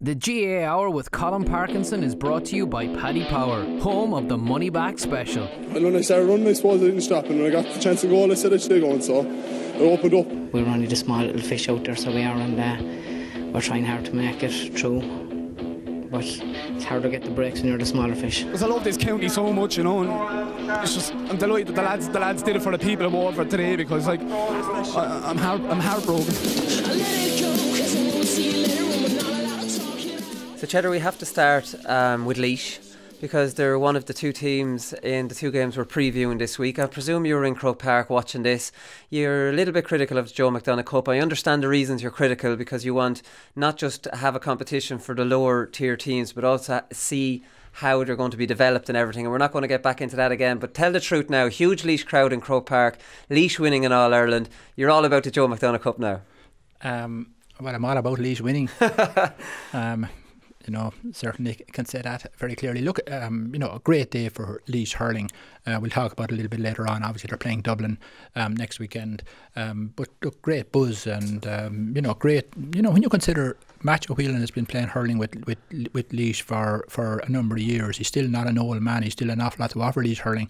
The GAA Hour with Colin Parkinson is brought to you by Paddy Power, home of the Money Back Special. And when I started running, I suppose I didn't stop, and when I got the chance to go, I said I should go, and so I opened up. We're only the small little fish out there, so we are, and we're trying hard to make it through. But it's hard to get the breaks when you're the smaller fish. Because I love this county so much, you know, and it's just, I'm delighted that the lads did it for the people I'm over today, because like I'm heartbroken. So Cheddar, we have to start with Laois, because they're one of the two teams in the two games we're previewing this week. I presume you were in Croke Park watching this. You're a little bit critical of the Joe McDonagh Cup. I understand the reasons you're critical, because you want not just to have a competition for the lower tier teams, but also see how they're going to be developed and everything. And we're not going to get back into that again. But tell the truth now, huge Laois crowd in Croke Park, Laois winning in All-Ireland. You're all about the Joe McDonagh Cup now. Well, I'm all about Laois winning. You know, certainly can say that very clearly. Look, you know, a great day for Laois hurling. We'll talk about it a little bit later on. Obviously, they're playing Dublin next weekend. But look, great buzz and, you know, great. You know, when you consider Matthew Whelan has been playing hurling with Laois for a number of years. He's still not an old man. He's still an awful lot to offer Laois hurling.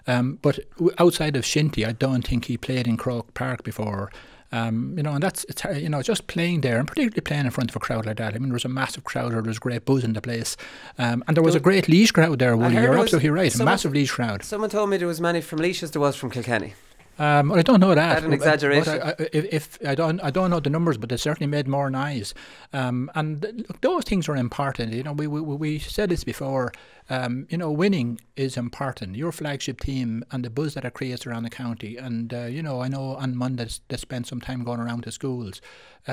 But outside of Shinty, I don't think he played in Croke Park before. You know, and it's you know, just playing there, and particularly playing in front of a crowd like that. I mean, there was a massive crowd, there was great buzz in the place, and there was a great Laois crowd there, Woody. You're absolutely right, a massive Laois crowd. Someone told me there was many from Laois as there was from Kilkenny. Well, I don't know that. That's an exaggeration. If I don't know the numbers, but they certainly made more noise. And look, those things are important. You know, we said this before. You know, winning is important. Your flagship team and the buzz that it creates around the county. And you know, I know on Mondays they spent some time going around to schools.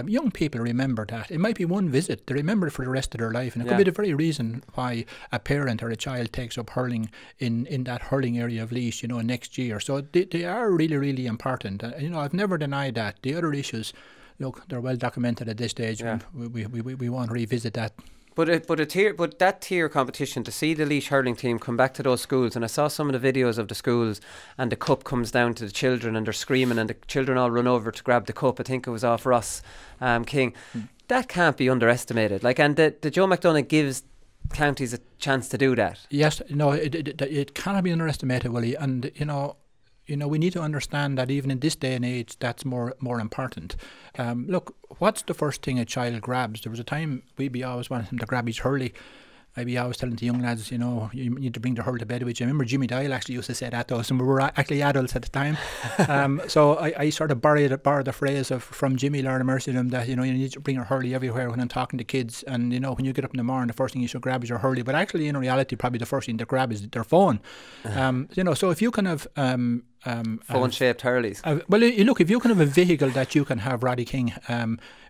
Young people remember that. It might be one visit. They remember it for the rest of their life, and it could be the very reason why a parent or a child takes up hurling in that hurling area of Laois, you know, next year. So they are really, really important. You know, I've never denied that. The other issues, look, they're well documented at this stage. Yeah. We won't revisit that. But that tier competition, to see the Laois hurling team come back to those schools, and I saw some of the videos of the schools, and the cup comes down to the children and they're screaming, and the children all run over to grab the cup. I think it was off Ross King. That can't be underestimated. Like, and the Joe McDonagh gives counties a chance to do that. Yes, no, it cannot be underestimated, Willie. And you know, we need to understand that even in this day and age, that's more important. Look, what's the first thing a child grabs? There was a time we'd be always wanting him to grab his hurley. I'd be always telling the young lads, you know, you need to bring the hurl to bed with you. I remember Jimmy Dial actually used to say that to us, and we were actually adults at the time. So I sort of borrowed the phrase from Jimmy, Lord of mercy to him, that, you know, you need to bring your hurley everywhere when I'm talking to kids. And, you know, when you get up in the morning, the first thing you should grab is your hurley. But actually, in reality, probably the first thing to grab is their phone. You know, so if you can have phone-shaped hurleys. Well, look, if you can have a vehicle that you can have Roddy King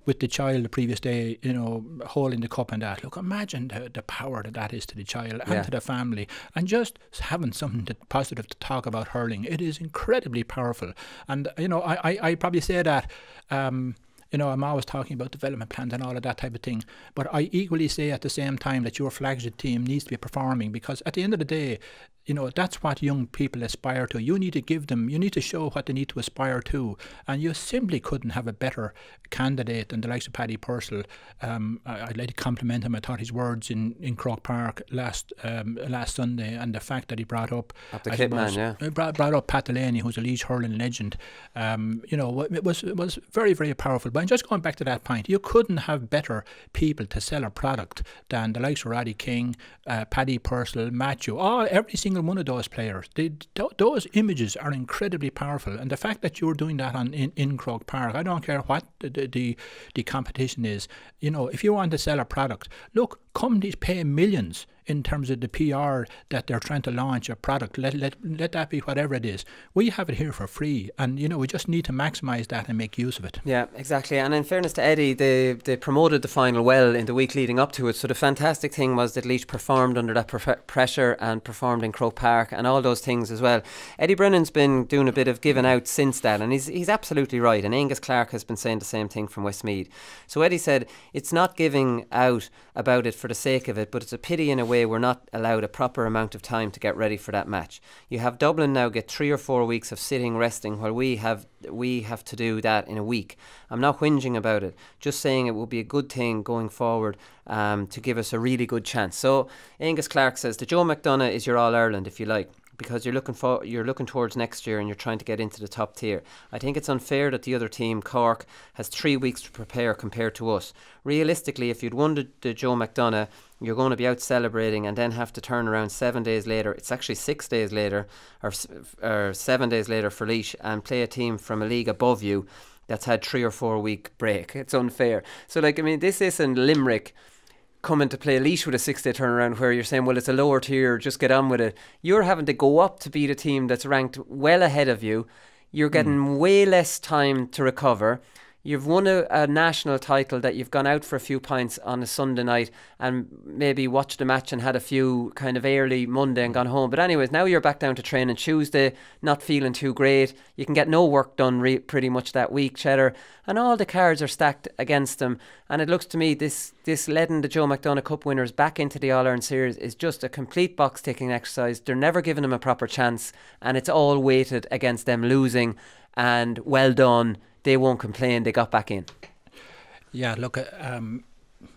with the child the previous day, you know, holding the cup and that. Look, imagine the power that is to the child and to the family, and just having something positive to talk about hurling. It is incredibly powerful. And, you know, I probably say that, you know, I'm always talking about development plans and all of that type of thing. But I equally say at the same time that your flagship team needs to be performing, because at the end of the day, you know, that's what young people aspire to. You need to give them, you need to show what they need to aspire to. And you simply couldn't have a better candidate than the likes of Paddy Purcell. I'd like to compliment him. I thought his words in Croke Park last Sunday, and the fact that he brought up brought up Pat Delaney, who's a Laois hurling legend. You know, it was very, very powerful. But just going back to that point, you couldn't have better people to sell a product than the likes of Roddy King, Paddy Purcell, Matthew, every single one of those players. Those images are incredibly powerful, and the fact that you're doing that in Croke Park, I don't care what the competition is. You know, if you want to sell a product, look, companies pay millions in terms of the PR that they're trying to launch a product. Let that be whatever it is. We have it here for free, and, you know, we just need to maximise that and make use of it. Yeah, exactly. And in fairness to Eddie, they promoted the final well in the week leading up to it. So the fantastic thing was that Laois performed under that pressure and performed in Croke Park and all those things as well. Eddie Brennan's been doing a bit of giving out since that, and he's absolutely right. And Angus Clark has been saying the same thing from Westmeath. So Eddie said it's not giving out about it for the sake of it, but it's a pity in a way away, we're not allowed a proper amount of time to get ready for that match. You have Dublin now get 3 or 4 weeks of sitting, resting, while we have to do that in a week. I'm not whinging about it, just saying it will be a good thing going forward to give us a really good chance. So Angus Clark says the Joe McDonagh is your All-Ireland, if you like, because you're looking towards next year and you're trying to get into the top tier. I think it's unfair that the other team, Cork, has 3 weeks to prepare compared to us. Realistically, if you'd won the Joe McDonagh, you're going to be out celebrating and then have to turn around 7 days later. It's actually 6 days later, or 7 days later for Laois, and play a team from a league above you that's had 3 or 4 week break. It's unfair. So, like, I mean, this isn't Limerick coming to play Laois with a 6 day turnaround where you're saying, well, it's a lower tier, just get on with it. You're having to go up to beat a team that's ranked well ahead of you. You're getting way less time to recover. You've won a national title that you've gone out for a few pints on a Sunday night and maybe watched a match and had a few kind of early Monday and gone home. But anyways, now you're back down to training Tuesday, not feeling too great. You can get no work done pretty much that week, Cheddar. And all the cards are stacked against them. And it looks to me this letting the Joe McDonagh Cup winners back into the All-Ireland series is just a complete box-ticking exercise. They're never giving them a proper chance. And it's all weighted against them losing. And well done. They won't complain, they got back in. Yeah, look, I'm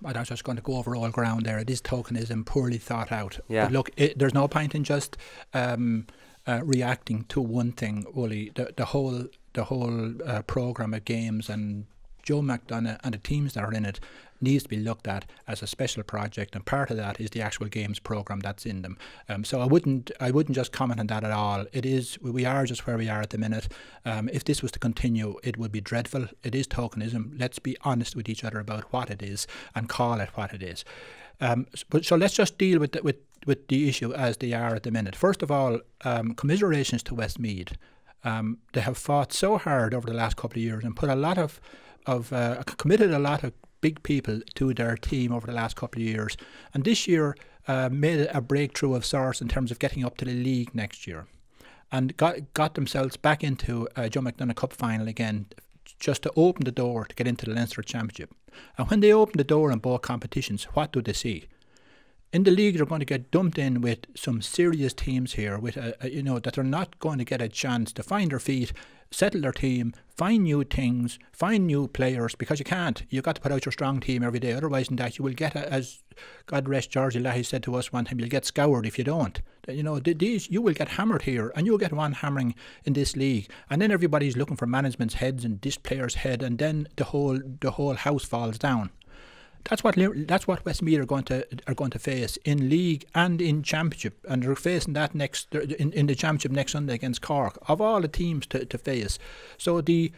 not just going to go over all ground there. It is tokenism, poorly thought out. Yeah. But look, there's no point in just reacting to one thing, Wooly. The whole programme of games and Joe McDonagh and the teams that are in it needs to be looked at as a special project, and part of that is the actual games programme that's in them. So I wouldn't just comment on that at all. We are just where we are at the minute. If this was to continue, it would be dreadful. It is tokenism. Let's be honest with each other about what it is and call it what it is. So let's just deal with the issue as they are at the minute. First of all, commiserations to Westmeath. They have fought so hard over the last couple of years and put committed a lot of big people to their team over the last couple of years, and this year made a breakthrough of sorts in terms of getting up to the league next year, and got themselves back into a Joe McDonagh Cup final again, just to open the door to get into the Leinster Championship. And when they open the door in both competitions, what do they see? In the league, they're going to get dumped in with some serious teams here, with that they're not going to get a chance to find their feet, settle their team, find new things, find new players, because you can't. You've got to put out your strong team every day. Otherwise than that, you will get, as God rest Georgie Leahy said to us one time, you'll get scoured if you don't. You will get hammered here, and you'll get one hammering in this league. And then everybody's looking for management's heads and this player's head, and then the whole house falls down. That's what Westmeath are going to face in league and in championship, and they're facing that in the championship next Sunday against Cork. Of all the teams to face, so the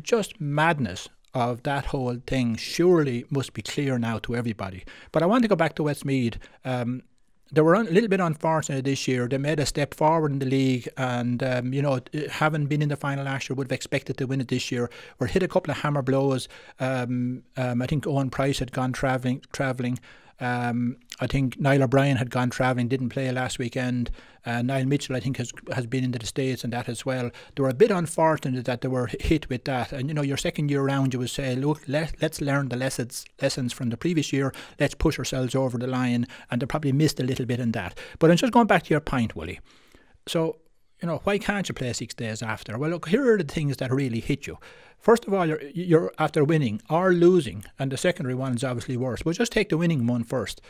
just madness of that whole thing surely must be clear now to everybody. But I want to go back to Westmeath. They were a little bit unfortunate this year. They made a step forward in the league, and having been in the final last year, would have expected to win it this year. Were hit a couple of hammer blows. I think Owen Price had gone travelling. I think Niall O'Brien had gone travelling, didn't play last weekend. Niall Mitchell, I think, has been into the States and that as well. They were a bit unfortunate that they were hit with that. And your second year round, you would say, look, let's learn the lessons from the previous year. Let's push ourselves over the line. And they probably missed a little bit in that. But I'm just going back to your point, Willie. So, why can't you play 6 days after? Well, look, here are the things that really hit you. First of all, you're after winning or losing, and the secondary one is obviously worse. But just take the winning one first.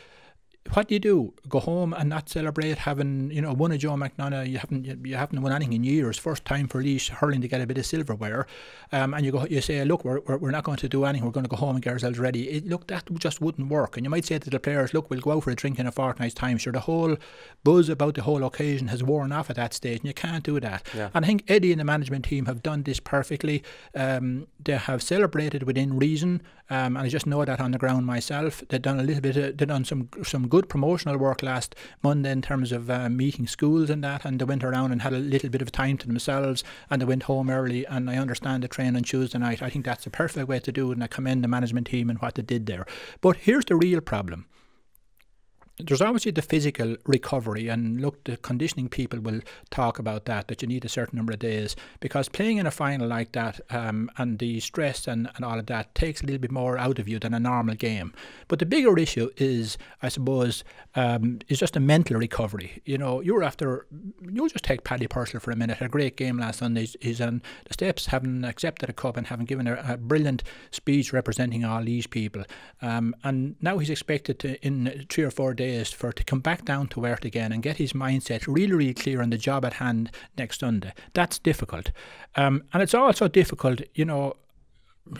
What do? Go home and not celebrate having won a Joe McDonagh? You haven't won anything in years. First time for Laois Hurling to get a bit of silverware, and you say, look, we're not going to do anything. We're going to go home and get ourselves ready. Look, that just wouldn't work. And you might say to the players, look, we'll go out for a drink in a fortnight's time. Sure, the whole buzz about the whole occasion has worn off at that stage, and you can't do that. Yeah. And I think Eddie and the management team have done this perfectly. They have celebrated within reason, and I just know that on the ground myself. They've done they've done some good promotional work last Monday in terms of meeting schools and that, and they went around and had a little bit of time to themselves, and they went home early, and I understand the train on Tuesday night. I think that's the perfect way to do it, and I commend the management team and what they did there. But here's the real problem. there's obviously the physical recovery, and look, the conditioning people will talk about that you need a certain number of days, because playing in a final like that, and the stress and all of that takes a little bit more out of you than a normal game. But the bigger issue is, I suppose, is just a mental recovery. You know, you'll just take Paddy Purcell for a minute. A great game last Sunday. He's on the steps, having accepted a cup and having given a brilliant speech representing all these people. And now he's expected to, in 3 or 4 days, to come back down to earth again and get his mindset really, really clear on the job at hand next Sunday. That's difficult. And it's also difficult, you know.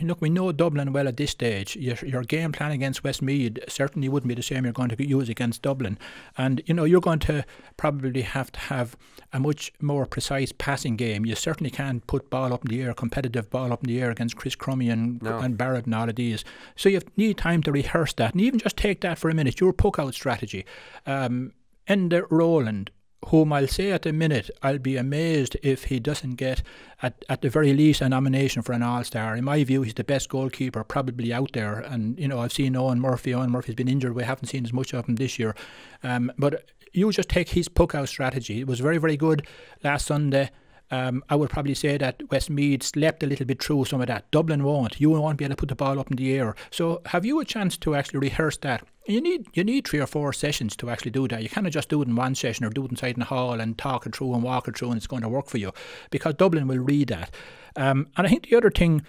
Look, we know Dublin well at this stage. Your game plan against Westmeath certainly wouldn't be the same you're going to use against Dublin. And, you know, you're going to probably have to have a much more precise passing game. You certainly can't put ball up in the air, competitive ball up in the air against Chris Crummy and Barrett and all of these. So you need time to rehearse that. And even just take that for a minute, your puck-out strategy. Enda Rowland, whom I'll say at the minute, I'll be amazed if he doesn't get, at the very least, a nomination for an All-Star. In my view, he's the best goalkeeper probably out there. And, you know, I've seen Owen Murphy. Owen Murphy's been injured. We haven't seen as much of him this year. But you just take his puck-out strategy. It was very, very good last Sunday. I would probably say that Westmeath slept a little bit through some of that. Dublin won't. You won't be able to put the ball up in the air. So have you a chance to actually rehearse that? You need 3 or 4 sessions to actually do that. You cannot just do it in one session or do it inside in the hall and talk it through and walk it through and it's going to work for you, because Dublin will read that. And I think the other thing,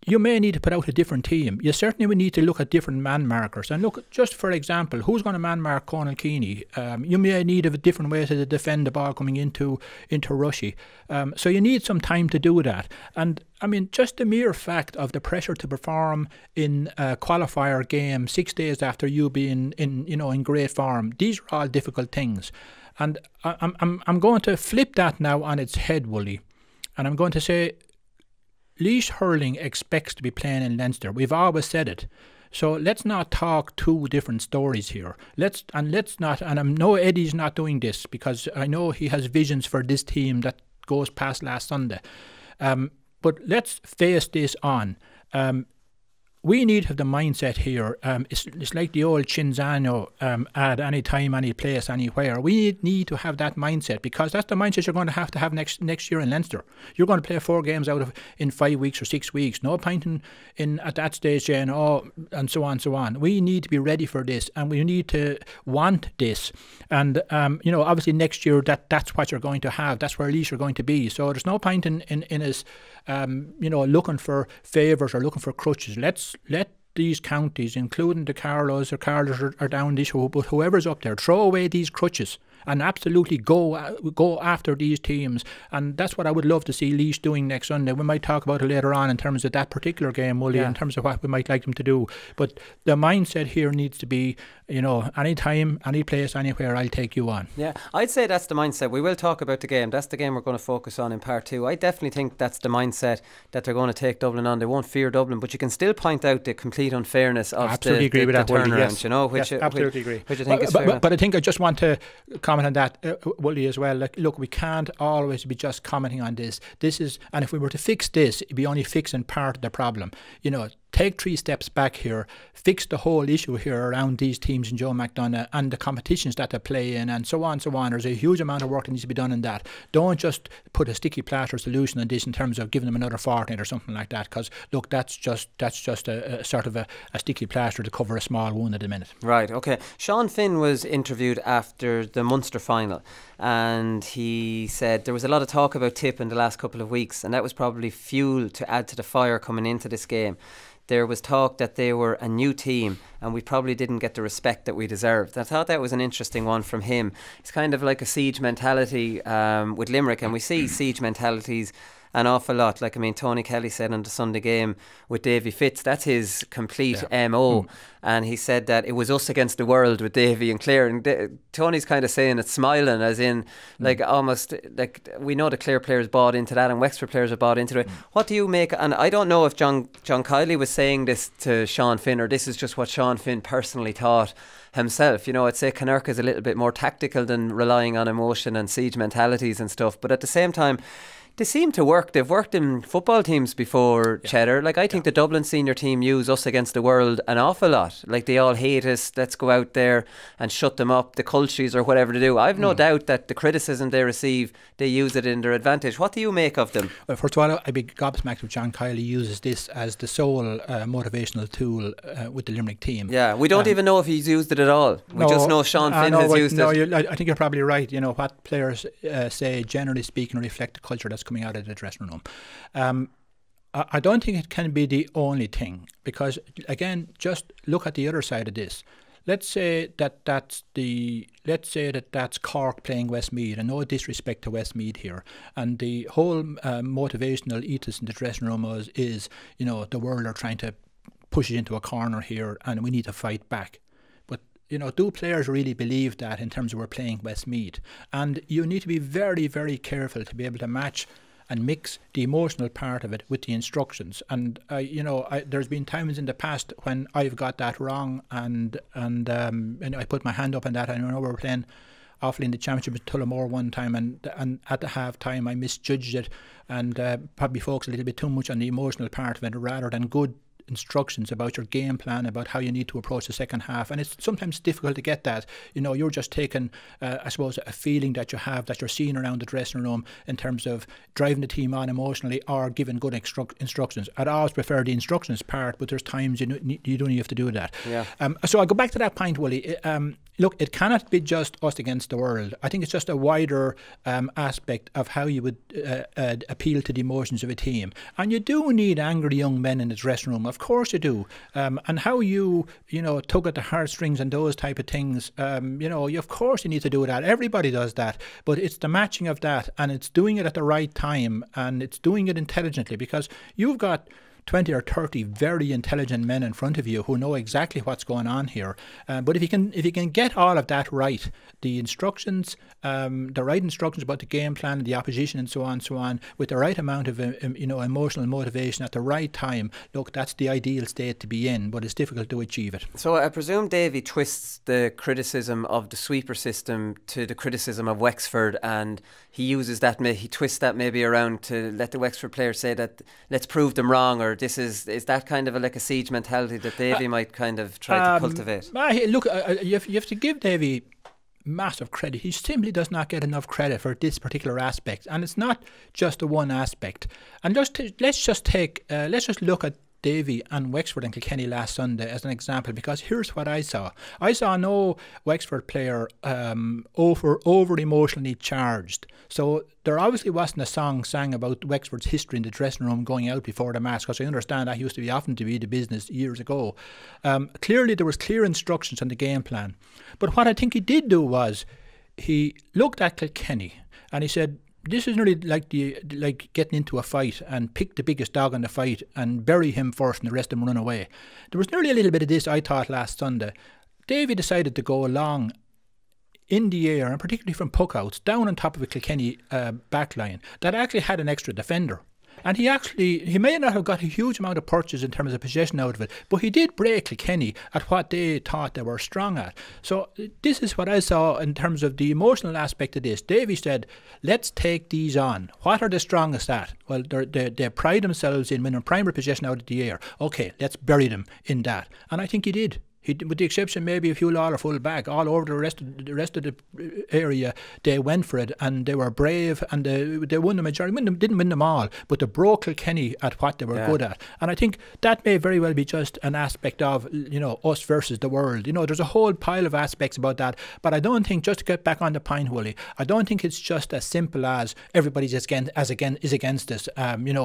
you may need to put out a different team. You certainly would need to look at different man markers. And look, just for example, who's going to man mark Conal Keeney? You may need a different way to defend the ball coming into Rushy. So you need some time to do that. And I mean, just the mere fact of the pressure to perform in a qualifier game 6 days after you being in great form, these are all difficult things. And I'm going to flip that now on its head, Wooly, and I'm going to say, Laois Hurling expects to be playing in Leinster. We've always said it. So let's not talk 2 different stories here. And I know Eddie's not doing this, because I know he has visions for this team that goes past last Sunday. But let's face this on. We need to have the mindset here. It's like the old Cinzano ad, any time, any place, anywhere. We need to have that mindset, because that's the mindset you're going to have next year in Leinster. You're going to play 4 games in 5 weeks or 6 weeks. No point in at that stage saying, and so on, so on. We need to be ready for this, and we need to want this. And obviously next year that's what you're going to have. That's where Laois are going to be. So there's no point in us looking for favours or looking for crutches. Let these counties, including the Carlos or down this, but whoever's up there, throw away these crutches and absolutely go after these teams. And that's what I would love to see Laois doing next Sunday. We might talk about it later on in terms of that particular game, Wooly, in terms of what we might like them to do. But the mindset here needs to be, any time, any place, anywhere, I'll take you on. Yeah, I'd say that's the mindset. We will talk about the game. That's the game we're going to focus on in part 2. I definitely think that's the mindset that they're going to take Dublin on. They won't fear Dublin, but you can still point out the complete unfairness of the turnaround, yes. Absolutely agree. Which I think is fair. But I think I just want to comment on that, Wooly, as well. Look, we can't always be just commenting on this. And if we were to fix this, it'd be only fixing part of the problem. Take 3 steps back here, fix the whole issue here around these teams in Joe McDonagh and the competitions that they play in, and so on, so on. There's a huge amount of work that needs to be done in that. Don't just put a sticky plaster solution on this in terms of giving them another fortnight or something like that, because look, that's just a sort of a sticky plaster to cover a small wound at the minute. Right, okay. Sean Finn was interviewed after the Munster final, and he said there was a lot of talk about Tip in the last couple of weeks, and that was probably fuel to add to the fire coming into this game. There was talk that they were a new team and we probably didn't get the respect that we deserved. I thought that was an interesting one from him. It's kind of like a siege mentality with Limerick, and we see siege mentalities an awful lot. Like, I mean, Tony Kelly said on the Sunday game with Davy Fitz, that's his complete MO. And he said that it was us against the world with Davy and Clare. And Tony's kind of saying it smiling, as in, like, almost, like, we know the Clare players bought into that and Wexford players have bought into it. What do you make, and I don't know if John Kiley was saying this to Sean Finn, or this is just what Sean Finn personally thought himself. I'd say Connacht is a little bit more tactical than relying on emotion and siege mentalities and stuff. But at the same time, They seem to work. They've worked in football teams before, Cheddar. Like, I think the Dublin senior team use us against the world an awful lot. Like, they all hate us. Let's go out there and shut them up, the cultures or whatever they do. I've no doubt that the criticism they receive, they use it in their advantage. What do you make of them? Well, first of all, I'd be gobsmacked if John Kiley uses this as the sole motivational tool with the Limerick team. Yeah, we don't even know if he's used it at all. We just know Sean Finn has used it. I think you're probably right. You know, what players say, generally speaking, reflect the culture that's coming out of the dressing room. I don't think it can be the only thing, because again, just look at the other side of this. Let's say that's Cork playing Westmeath, and no disrespect to Westmeath here. And the whole motivational ethos in the dressing room is, you know, the world are trying to push it into a corner here, and we need to fight back. But you know, do players really believe that in terms of we're playing Westmeath? And you need to be very, very careful to be able to match and mix the emotional part of it with the instructions. And there's been times in the past when I've got that wrong, and I put my hand up on that. I know we were playing awfully in the championship with Tullamore one time, and at the half time I misjudged it and probably focused a little bit too much on the emotional part of it rather than good instructions about your game plan, about how you need to approach the second half. And it's sometimes difficult to get that. You know, you're just taking, I suppose, a feeling that you have, that you're seeing around the dressing room in terms of driving the team on emotionally or giving good instructions. I'd always prefer the instructions part, but there's times you don't have to do that. Yeah. So I go back to that point, Willie. Look, it cannot be just us against the world. I think it's just a wider aspect of how you would appeal to the emotions of a team. And you do need angry young men in the dressing room. Of course you do. And how you tug at the heartstrings and those type of things, of course you need to do that. Everybody does that. But it's the matching of that, and it's doing it at the right time, and it's doing it intelligently, because you've got 20 or 30 very intelligent men in front of you who know exactly what's going on here. But if you can get all of that right, the instructions, the right instructions about the game plan, the opposition, and so on, with the right amount of emotional motivation at the right time, look, that's the ideal state to be in. But it's difficult to achieve it. So I presume Davy twists the criticism of the sweeper system to the criticism of Wexford, and he uses that. He twists that maybe around to let the Wexford players say that let's prove them wrong, or this is that kind of like a siege mentality that Davy might kind of try to cultivate? Look, you have to give Davy massive credit. He simply does not get enough credit for this particular aspect, and it's not just the one aspect. And let's just look at Davy and Wexford and Kilkenny last Sunday as an example, because here's what I saw. I saw no Wexford player over emotionally charged. So there obviously wasn't a song sang about Wexford's history in the dressing room going out before the match, because I understand that used to be often to be the business years ago. Clearly there was clear instructions on the game plan. But what I think he did do was he looked at Kilkenny and he said, this is nearly like getting into a fight and pick the biggest dog in the fight and bury him first and the rest of them run away. There was nearly a little bit of this, I thought, last Sunday. Davy decided to go along in the air, and particularly from puckouts, down on top of a Kilkenny backline that actually had an extra defender. And he may not have got a huge amount of purchase in terms of possession out of it, but he did break Kilkenny at what they thought they were strong at. So this is what I saw in terms of the emotional aspect of this. Davy said, let's take these on. What are the strongest at? Well, they pride themselves in winning primary possession out of the air. Okay, let's bury them in that. And I think he did. With the exception maybe a few Law or full back, all over the rest of the area, they went for it, and they were brave, and they won the majority. Didn't win them all, but they broke Kilkenny at what they were good at. And I think that may very well be just an aspect of us versus the world. There's a whole pile of aspects about that, but I don't think, just to get back on the point, Willie, I don't think it's just as simple as everybody's is against us.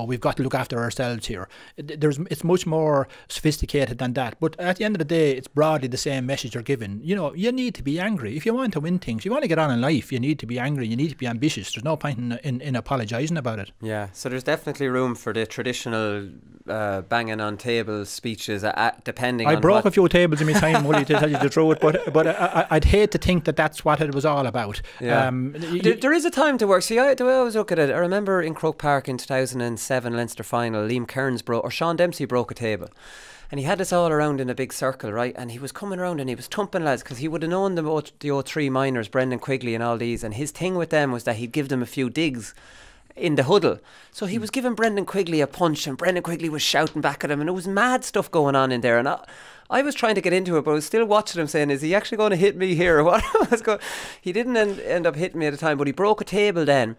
We've got to look after ourselves here. It's much more sophisticated than that. But at the end of the day, it's broadly the same message you're given. You need to be angry. If you want to win things, you want to get on in life, you need to be angry, you need to be ambitious. There's no point in apologising about it. Yeah, so there's definitely room for the traditional banging on table speeches, depending on... I broke a few tables in my time, Willie, to tell you the truth, but I'd hate to think that that's what it was all about. Yeah. There is a time to work. See, I always look at it. I remember in Croke Park in 2007 Leinster final, Liam Kearns Sean Dempsey broke a table. And he had us all around in a big circle, right? And he was coming around and he was thumping lads, because he would have known the O3 minors, Brendan Quigley and all these. And his thing with them was that he'd give them a few digs in the huddle. So he was giving Brendan Quigley a punch, and Brendan Quigley was shouting back at him, and it was mad stuff going on in there. And I was trying to get into it, but I was still watching him saying, is he actually going to hit me here or what? He didn't end up hitting me at the time, but he broke a table then.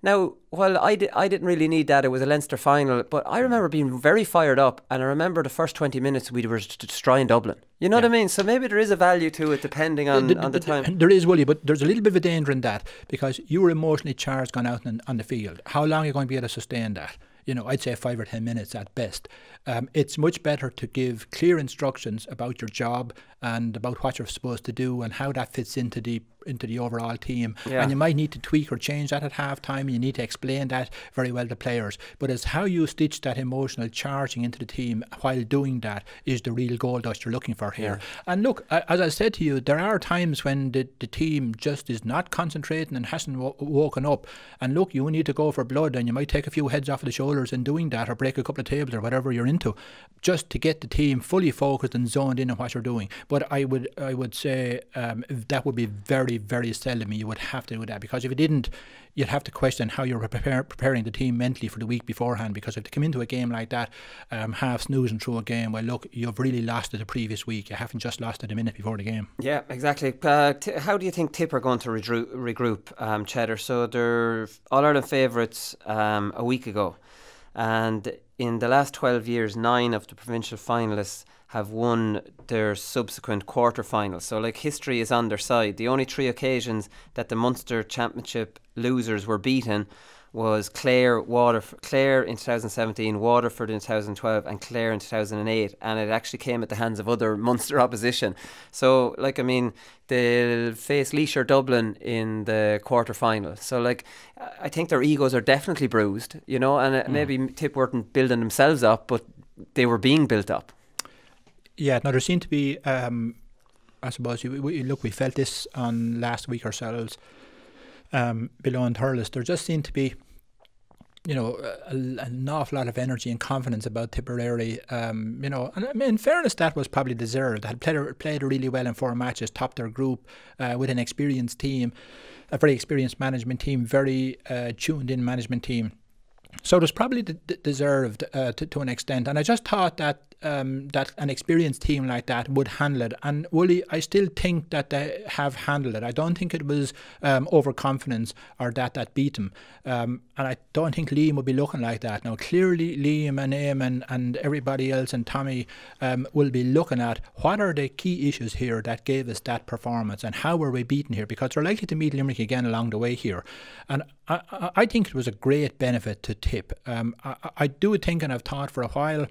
Now, while I didn't really need that, it was a Leinster final, but I remember being very fired up, and I remember the first 20 minutes we were destroying Dublin. You know what I mean? So maybe there is a value to it depending on the time. There is, Willie, but there's a little bit of a danger in that, because you were emotionally charged going out on the field. How long are you going to be able to sustain that? You know, I'd say 5 or 10 minutes at best. It's much better to give clear instructions about your job and about what you're supposed to do and how that fits into the overall team. Yeah. And you might need to tweak or change that at half time. You need to explain that very well to players. But it's how you stitch that emotional charging into the team while doing that is the real goal that you're looking for here. Yeah. And look, as I said to you, there are times when the team just is not concentrating and hasn't woken up. And look, you need to go for blood, and you might take a few heads off of the shoulders in doing that, or break a couple of tables or whatever you're into, just to get the team fully focused and zoned in on what you're doing. But I would say that would be very, very seldom you would have to do that, because if you didn't, you'd have to question how you're preparing the team mentally for the week beforehand. Because if they come into a game like that, half snoozing through a game, well, look, you've really lost it the previous week. You haven't just lost it a minute before the game. Yeah, exactly. How do you think Tip are going to regroup, Cheddar? So they're All-Ireland favourites a week ago, and in the last 12 years, 9 of the provincial finalists have won their subsequent quarter-finals. So, like, history is on their side. The only 3 occasions that the Munster Championship losers were beaten was Clare in 2017, Waterford in 2012, and Clare in 2008. And it actually came at the hands of other Munster opposition. So, like, I mean, they'll face Laois or Dublin in the quarter-final. So, like, I think their egos are definitely bruised, you know, and maybe Tip weren't building themselves up, but they were being built up. Yeah, now there seemed to be, I suppose, we felt this on last week ourselves, below in Thurles. There just seemed to be, you know, an awful lot of energy and confidence about Tipperary. You know, and I mean, in fairness, that was probably deserved. They had played really well in 4 matches, topped their group with an experienced team, a very experienced management team, very tuned in management team. So it was probably deserved to an extent. And I just thought that that an experienced team like that would handle it. And Wooly, I still think that they have handled it. I don't think it was overconfidence or that beat them. And I don't think Liam would be looking like that. Now, clearly Liam and Eamon and everybody else and Tommy will be looking at what are the key issues here that gave us that performance and how were we beaten here, because they're likely to meet Limerick again along the way here. And I think it was a great benefit to Tip. I do think, and I've thought for a while,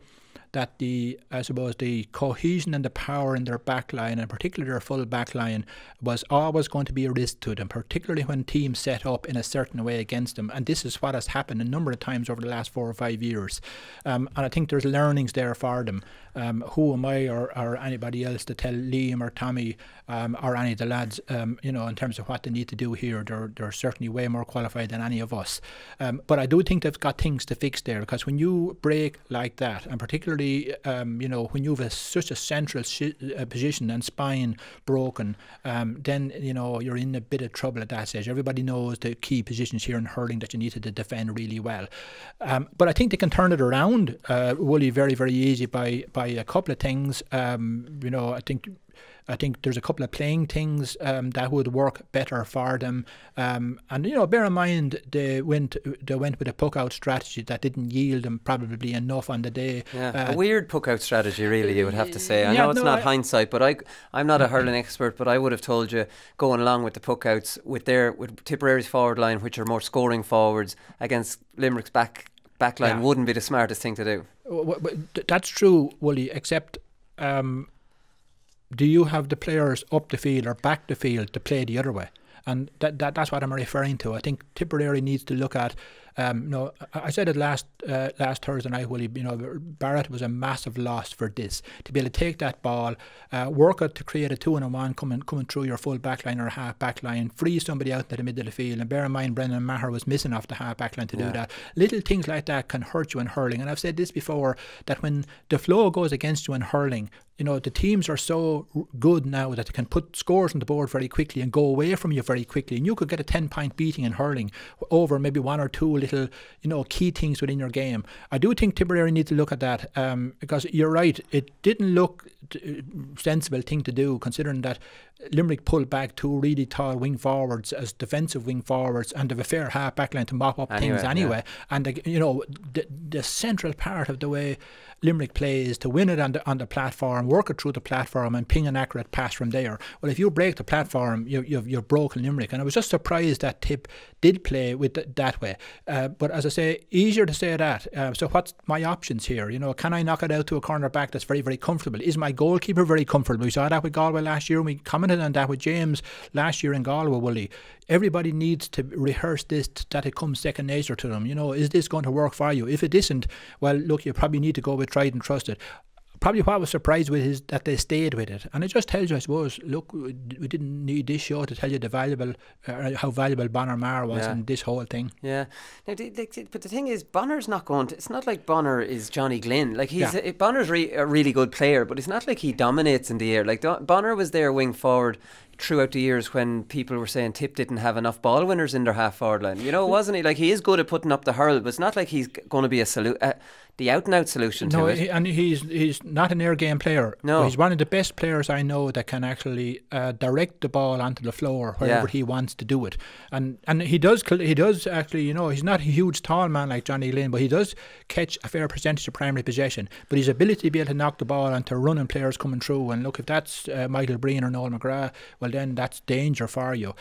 that I suppose the cohesion and the power in their backline, and particularly their full backline, was always going to be a risk to them, particularly when teams set up in a certain way against them. And this is what has happened a number of times over the last 4 or 5 years. And I think there's learnings there for them. Who am I or anybody else to tell Liam or Tommy or any of the lads, you know, in terms of what they need to do here? They're certainly way more qualified than any of us. But I do think they've got things to fix there, because when you break like that, and particularly you know, when you have such a central position and spine broken, then, you know, you're in a bit of trouble at that stage. Everybody knows the key positions here in hurling that you need to defend really well. But I think they can turn it around, Wooly, very, very easy by a couple of things. You know, I think there's a couple of playing things that would work better for them. And, you know, bear in mind they went with a puck-out strategy that didn't yield them probably enough on the day. Yeah, a weird puck-out strategy, really, you would have to say. I know it's not hindsight, but I'm not a hurling expert, but I would have told you going along with the puck-outs with Tipperary's forward line, which are more scoring forwards, against Limerick's backline wouldn't be the smartest thing to do. That's true, Wooly, except... do you have the players up the field or back the field to play the other way? And that's what I'm referring to. I think Tipperary needs to look at. No, I said it last Thursday night, Willie. You know, Barrett was a massive loss for this, to be able to take that ball, work it to create a 2-on-1 coming through your full back line or half back line, free somebody out into the middle of the field. And bear in mind, Brendan Maher was missing off the half back line to do that. Little things like that can hurt you in hurling. And I've said this before, that when the flow goes against you in hurling, you know, the teams are so good now that they can put scores on the board very quickly and go away from you very quickly. And you could get a 10-point beating in hurling over maybe 1 or 2 little, key things within your game. I do think Tipperary need to look at that, because you're right, it didn't look sensible thing to do, considering that Limerick pulled back 2 really tall wing forwards as defensive wing forwards, and have a fair half back line to mop up things anyway. Yeah. And the central part of the way Limerick play is to win it on the platform, work it through the platform, and ping an accurate pass from there. Well, if you break the platform, you've broken Limerick. And I was just surprised that Tip did play with that way. But as I say, easier to say that. So what's my options here? Can I knock it out to a corner back that's very, very comfortable? Is my goalkeeper very comfortable? We saw that with Galway last year, and we commented on that with James last year in Galway, Willie. Everybody needs to rehearse this, that it comes second nature to them. Is this going to work for you? If it isn't, well, look, you probably need to go with tried and trusted. Probably what I was surprised with is that they stayed with it, and it just tells you, I suppose, look, we didn't need this show to tell you how valuable Bonner Maher was in this whole thing. Yeah. Now, but the thing is, Bonner's not going to. It's not like Bonner is Johnny Glynn. Like Bonner's a really good player, but it's not like he dominates in the air. Like Bonner was there wing forward throughout the years when people were saying Tip didn't have enough ball winners in their half forward line. Wasn't he? Like, he is good at putting up the hurl, but it's not like he's going to be the out and out solution to it. And he's not an air game player. No, he's one of the best players I know that can actually direct the ball onto the floor wherever he wants to do it. And he does actually. He's not a huge tall man like Johnny Glynn, but he does catch a fair percentage of primary possession. But his ability to be able to knock the ball onto running players coming through, and look, if that's Michael Breen or Noel McGrath, well, then that's danger for you.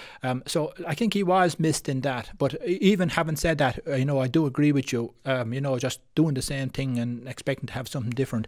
So I think he was missed in that. But even having said that, I do agree with you. Just doing the same thing and expecting to have something different.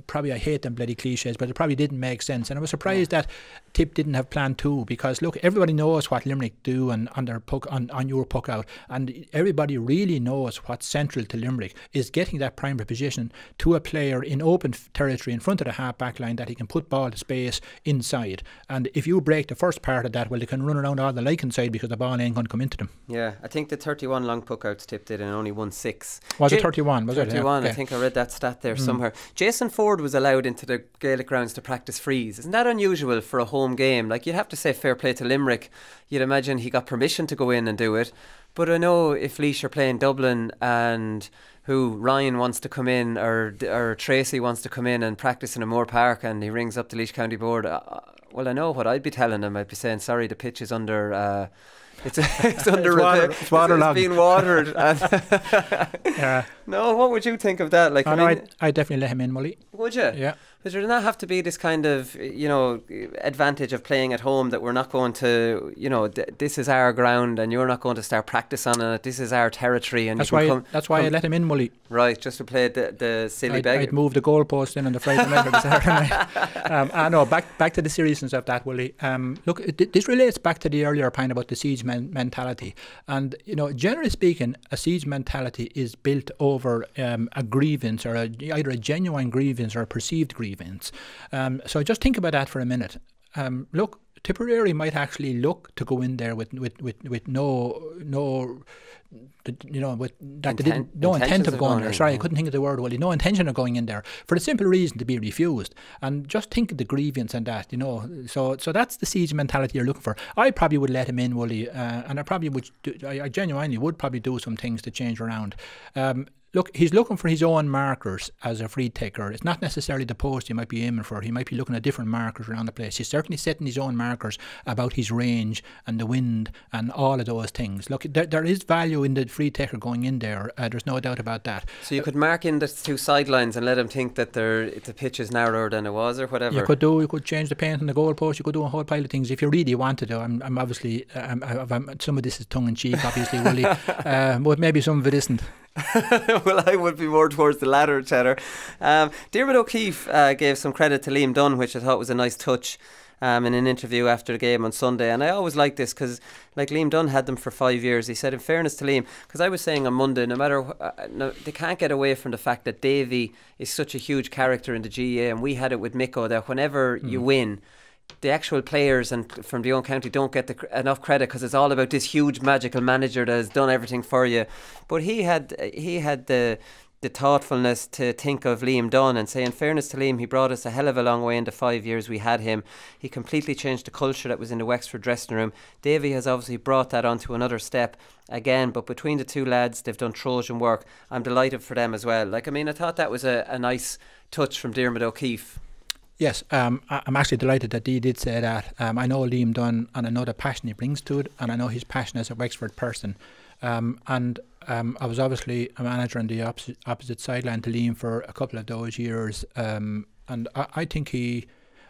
Probably, I hate them bloody cliches, but it probably didn't make sense. And I was surprised that Tip didn't have plan 2, because look, everybody knows what Limerick do on their puck, on your puck out, and everybody really knows what's central to Limerick is getting that primary position to a player in open territory in front of the half back line that he can put ball to space inside. And if you break the first part of that, well, they can run around all the like inside because the ball ain't going to come into them. Yeah, I think the 31 long puck outs Tip did and only won 6. Was it 31? Was 31, it? Yeah. Okay. I think I read that stat there somewhere. Jason Ford was allowed into the Gaelic grounds to practice frees. Isn't that unusual for a home game? Like, you'd have to say fair play to Limerick. You'd imagine he got permission to go in and do it. But I know if Laois are playing Dublin and Ryan wants to come in, or Tracy wants to come in and practice in a Moore Park, and he rings up the Laois County Board, well, I know what I'd be telling him. I'd be saying, sorry, the pitch is under... It's under repair. It's waterlogged. It's being watered. Yeah. No, what would you think of that? Like, I'd definitely let him in, Molly. Would you? Yeah. Because there does not have to be this kind of, advantage of playing at home, that we're not going to, this is our ground and you're not going to start practice on it. This is our territory. And that's why I let him in, Molly. Right, just to play the silly beggar. I'd move the goalpost in on the Friday night or the Saturday night. I know, back to the seriousness of that, Willie. Look, this relates back to the earlier point about the siege mentality. And, generally speaking, a siege mentality is built over a grievance, or either a genuine grievance or a perceived grievance. So just think about that for a minute. Look, Tipperary might actually look to go in there with no intent of going there. Sorry, I couldn't think of the word. Well, no intention of going in there, for the simple reason to be refused. And just think of the grievance and that, So that's the siege mentality you're looking for. I probably would let him in, Wooly, and I probably would. I genuinely would probably do some things to change around. Look, he's looking for his own markers as a free taker. It's not necessarily the post he might be aiming for. He might be looking at different markers around the place. He's certainly setting his own markers about his range and the wind and all of those things. Look, there is value in the free taker going in there. There's no doubt about that. So you could mark in the 2 sidelines and let him think that the pitch is narrower than it was, or whatever. You could change the paint on the goalpost. You could do a whole pile of things if you really wanted to. I'm obviously some of this is tongue in cheek, obviously, Willie, but maybe some of it isn't. Well, I would be more towards the latter, Cheddar. Diarmuid O'Keefe gave some credit to Liam Dunn, which I thought was a nice touch, in an interview after the game on Sunday. And I always like this, because Liam Dunn had them for 5 years. He said, in fairness to Liam, because I was saying on Monday, they can't get away from the fact that Davy is such a huge character in the GAA, and we had it with Micko, that whenever you win, the actual players and from the own county don't get enough credit, because it's all about this huge magical manager that has done everything for you. But he had the the thoughtfulness to think of Liam Dunn and say, in fairness to Liam, he brought us a hell of a long way in the 5 years we had him. He completely changed the culture that was in the Wexford dressing room. Davy has obviously brought that onto another step again, but between the two lads, they've done Trojan work. I'm delighted for them as well. Like, I mean, I thought that was a nice touch from Diarmuid O'Keefe. Yes, I'm actually delighted that Dee did say that. I know Liam Dunn, and I know the passion he brings to it, and I know his passion as a Wexford person. I was obviously a manager on the opposite sideline to Liam for a couple of those years, and I think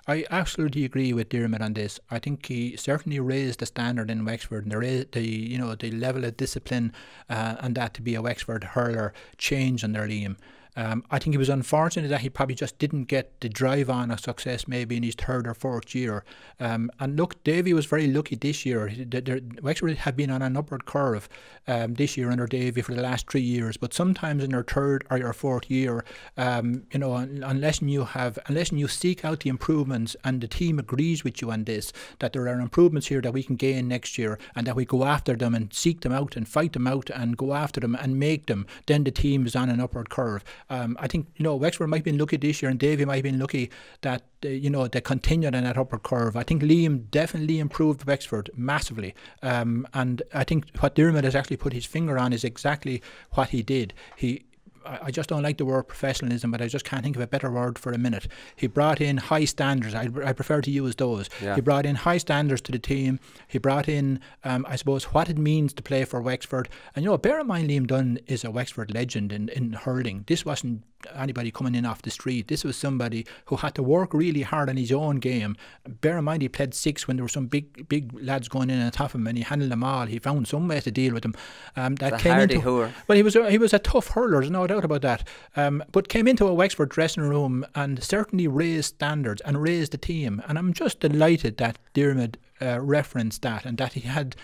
I absolutely agree with Diarmuid on this. I think he certainly raised the standard in Wexford, and the level of discipline and that to be a Wexford hurler changed under Liam. I think it was unfortunate that he probably just didn't get the drive on of success maybe in his third or fourth year. And look, Davy was very lucky this year. Wexford have been on an upward curve this year under Davy for the last 3 years. But sometimes in their third or your fourth year, unless you seek out the improvements and the team agrees with you on this, that there are improvements here that we can gain next year, and that we go after them and seek them out and fight them out and go after them and make them, then the team is on an upward curve. I think Wexford might have been lucky this year, and Davy might have been lucky that they continued on that upward curve. I think Liam definitely improved Wexford massively, and I think what Diarmuid has actually put his finger on is exactly what he did. I just don't like the word professionalism, but I just can't think of a better word for a minute. He brought in high standards. I prefer to use those. Yeah. He brought in high standards to the team. He brought in, I suppose, what it means to play for Wexford. And, bear in mind, Liam Dunn is a Wexford legend in hurling. This wasn't anybody coming in off the street. This was somebody who had to work really hard on his own game. Bear in mind, he played 6 when there were some big lads going in on top of him, and he handled them all. He found some way to deal with them. Well, he was a tough hurler, there's no doubt about that. But came into a Wexford dressing room and certainly raised standards and raised the team. And I'm just delighted that Diarmuid referenced that, and that he had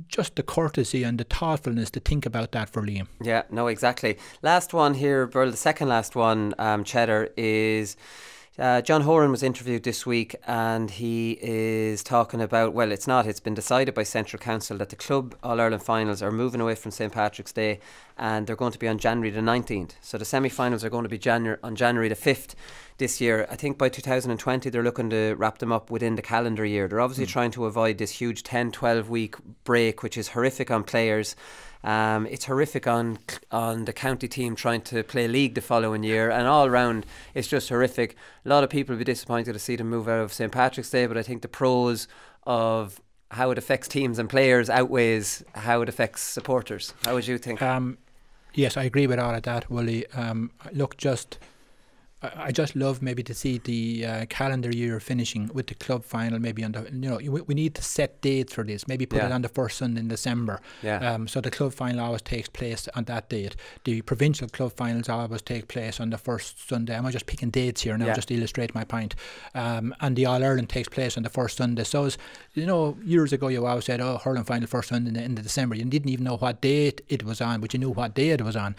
just the courtesy and the thoughtfulness to think about that for Liam. Yeah, no, exactly. Last one here, Burl, the second last one, Cheddar, is John Horan was interviewed this week, and he is talking about, well, it's been decided by Central Council that the Club All-Ireland finals are moving away from St. Patrick's Day, and they're going to be on January the 19th. So the semi-finals are going to be on January the 5th this year. I think by 2020 they're looking to wrap them up within the calendar year. They're obviously trying to avoid this huge 10-12 week break, which is horrific on players. It's horrific on the county team trying to play league the following year, and all round it's just horrific. A lot of people will be disappointed to see them move out of St. Patrick's Day, but I think the pros of how it affects teams and players outweighs how it affects supporters. How would you think? Yes, I agree with all of that, Willie. Look, I just love maybe to see the calendar year finishing with the club final maybe on the, we need to set dates for this, maybe put it on the first Sunday in December. So the club final always takes place on that date. The provincial club finals always take place on the first Sunday. I'm just picking dates here now just to illustrate my point. And the All-Ireland takes place on the first Sunday. So as years ago you always said, hurling final first Sunday in December. You didn't even know what date it was on, but you knew what day it was on.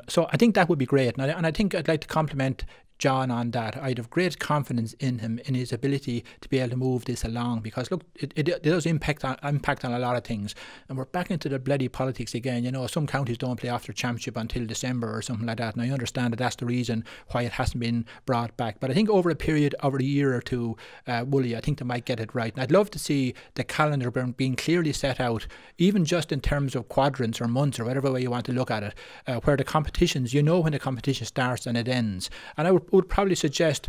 So I think that would be great, and I think I'd like to compliment John on that. I'd have great confidence in him, in his ability to be able to move this along, because look, it does impact on a lot of things, and we're back into the bloody politics again. Some counties don't play off their championship until December or something like that, and I understand that that's the reason why it hasn't been brought back, but I think over a year or two, Wooly, I think they might get it right. And I'd love to see the calendar being clearly set out, even just in terms of quadrants or months or whatever way you want to look at it, where the competitions, when the competition starts and it ends. And I would probably suggest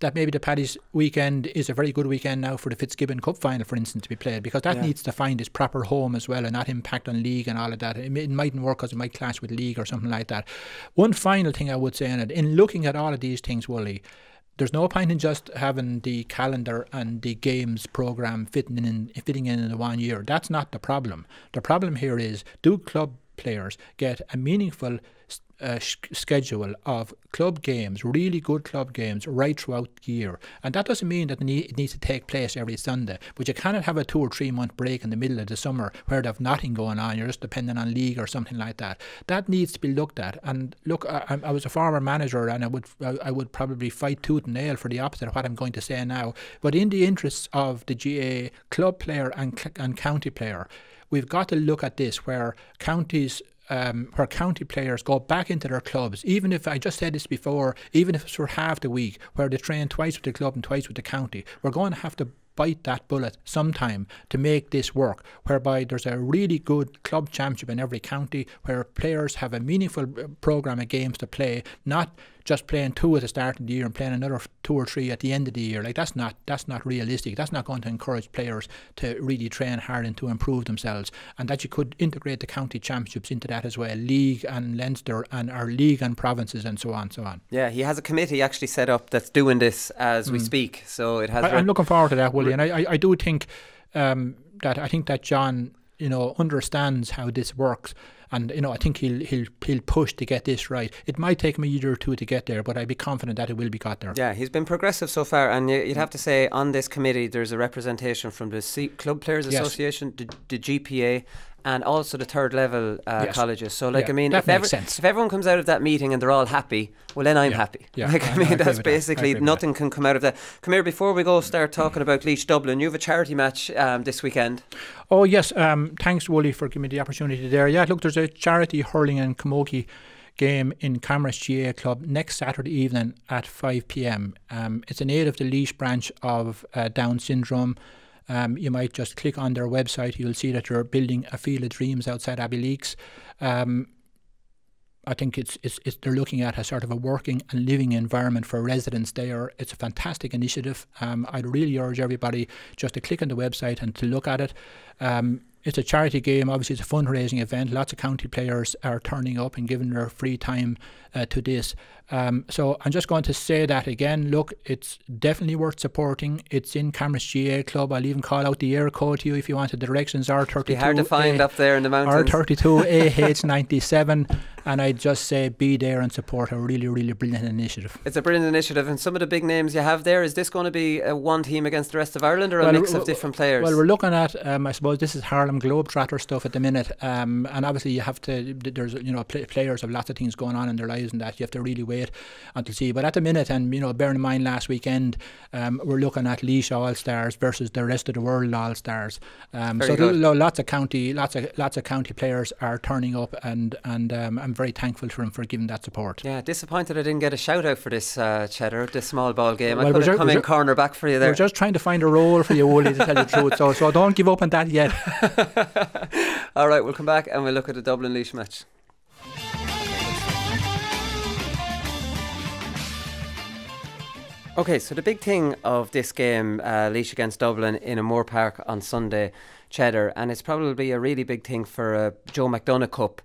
that maybe the Paddy's weekend is a very good weekend now for the Fitzgibbon Cup final, for instance, to be played, because that needs to find its proper home as well and not impact on league and all of that. It mightn't work because it might clash with league or something like that. One final thing I would say on it, in looking at all of these things, Wooly, there's no point in just having the calendar and the games programme fitting in the 1 year. That's not the problem. The problem here is, do club players get a meaningful schedule of club games, really good club games, right throughout the year? And that doesn't mean that it needs to take place every Sunday, but you cannot have a 2 or 3 month break in the middle of the summer where they've nothing going on, you're just depending on league or something like that. That needs to be looked at. And look, I was a former manager, and I would probably fight tooth and nail for the opposite of what I'm going to say now, but in the interests of the GAA club player and county player, we've got to look at this, where counties where county players go back into their clubs, even if, I just said this before, even if it's for half the week, where they train twice with the club and twice with the county, we're going to have to bite that bullet sometime to make this work, whereby there's a really good club championship in every county, where players have a meaningful programme of games to play, not just playing 2 at the start of the year and playing another 2 or 3 at the end of the year. Like, that's not realistic. That's not going to encourage players to really train hard and to improve themselves. And that you could integrate the county championships into that as well, league and Leinster and our league and provinces and so on, so on. Yeah, he has a committee actually set up that's doing this as we speak. So it has. I'm looking forward to that, Willie. And I do think that John, understands how this works. And I think he'll push to get this right. It might take him a year or 2 to get there, but I'd be confident that it will be got there. Yeah, he's been progressive so far, and you'd have to say on this committee there's a representation from the Club Players Association, the GPA, and also the third level colleges. So, I mean, if everyone comes out of that meeting and they're all happy, well, then I'm happy. Yeah. I mean, that's basically nothing can come out of that. Come here, before we go start talking about Laois Dublin, you have a charity match this weekend. Oh yes, thanks Wooly for giving me the opportunity there. Yeah, look, there's a charity hurling and camogie game in Camera's GAA Club next Saturday evening at 5 p.m. It's in aid of the Laois branch of Down syndrome. You might just click on their website. You'll see that you're building a field of dreams outside Abbeyleix. I think they're looking at a sort of a working and living environment for residents there. It's a fantastic initiative. I'd really urge everybody just to click on the website and to look at it. It's a charity game. Obviously, it's a fundraising event. Lots of county players are turning up and giving their free time to this. So I'm just going to say that again. Look, it's definitely worth supporting. It's in Camera's GAA Club. I'll even call out the air code to you if you want. The directions are 32. Be hard to find up there in the mountains. R32 AH97. And I'd just say be there and support a really, really brilliant initiative. It's a brilliant initiative. And some of the big names you have there, is this going to be one team against the rest of Ireland, or a mix of different players? Well, we're looking at, I suppose this is Harlem Globetrotter stuff at the minute. And obviously you have to, there's, players have lots of things going on in their lives and that you have to really wait until see. But at the minute, and bearing in mind last weekend, we're looking at Laois All-Stars versus the rest of the world All-Stars. Lots of county players are turning up, and I'm very thankful for him for giving that support. Yeah, disappointed I didn't get a shout out for this, Cheddar, this small ball game. I could have come in corner back for you there. We're just trying to find a role for you, Wooly, to tell you the truth. So don't give up on that yet. All right, we'll come back and we'll look at the Dublin Laois match. Okay, so the big thing of this game, Laois against Dublin in Moore Park on Sunday, Cheddar, and it's probably a really big thing for a Joe McDonagh Cup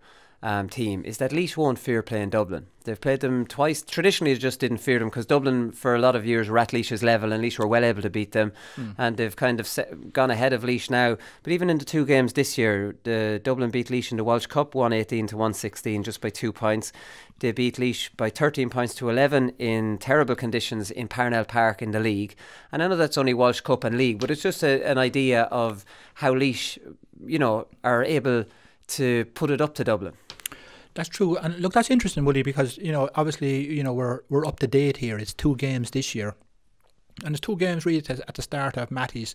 team, is that Laois won't fear playing Dublin. They've played them twice. Traditionally, they just didn't fear them because Dublin, for a lot of years, were at Laois's level, and Laois were well able to beat them. And they've kind of gone ahead of Laois now. But even in the 2 games this year, the Dublin beat Laois in the Walsh Cup 118 to 116, just by 2 points. They beat Laois by 13 points to 11 in terrible conditions in Parnell Park in the league. And I know that's only Walsh Cup and league, but it's just an idea of how Laois, are able to put it up to Dublin. That's true, and look, that's interesting, Woody, because obviously we're up to date here. It's 2 games this year, and it's 2 games really at the start of Matty's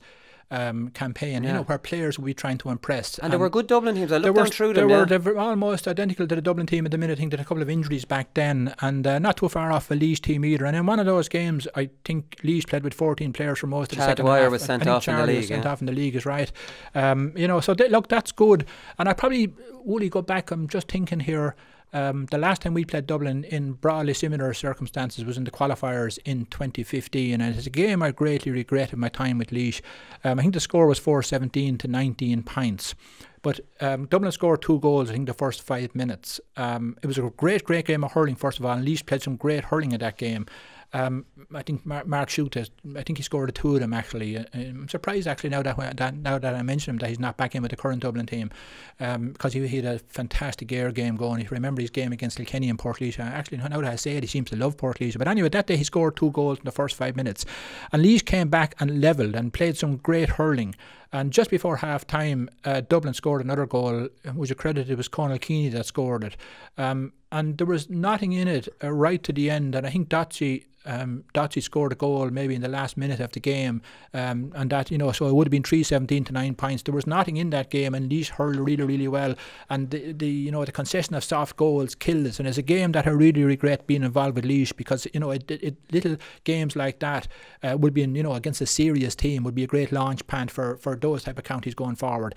campaign. Where players will be trying to impress. And there were good Dublin teams. I looked down through them. They were almost identical to the Dublin team at the minute. I think they had a couple of injuries back then, and not too far off the Laois team either. And in one of those games, I think Laois played with 14 players for most of the second half. Dwyer was sent off in the league. Sent off in the league is right. So look, that's good. And I probably would go back. I'm just thinking here. The last time we played Dublin in broadly similar circumstances was in the qualifiers in 2015, and it's a game I greatly regretted my time with Laois. I think the score was 4-17 to 19 points. But Dublin scored 2 goals, I think, the first 5 minutes. It was a great game of hurling, first of all, and Laois played some great hurling in that game. I think Mark Schutte, I think he scored 2 of them actually. I'm surprised actually now that I mentioned him that he's not back in with the current Dublin team, because he had a fantastic air game going. If you remember his game against Kilkenny and Portlaoise, actually now that I say it, he seems to love Portlaoise. But anyway, that day he scored 2 goals in the first 5 minutes, and Laois came back and levelled and played some great hurling. And just before half time, Dublin scored another goal, which accredited it was Conal Keeney that scored it. And there was nothing in it right to the end. And I think Dotsy Dotsey scored a goal maybe in the last minute of the game, and that, so it would have been 3-17 to 9 points. There was nothing in that game, and Laois hurled really, really well. And the concession of soft goals killed us. And it's a game that I really regret being involved with Laois, because little games like that would be against a serious team would be a great launch pad for those type of counties going forward.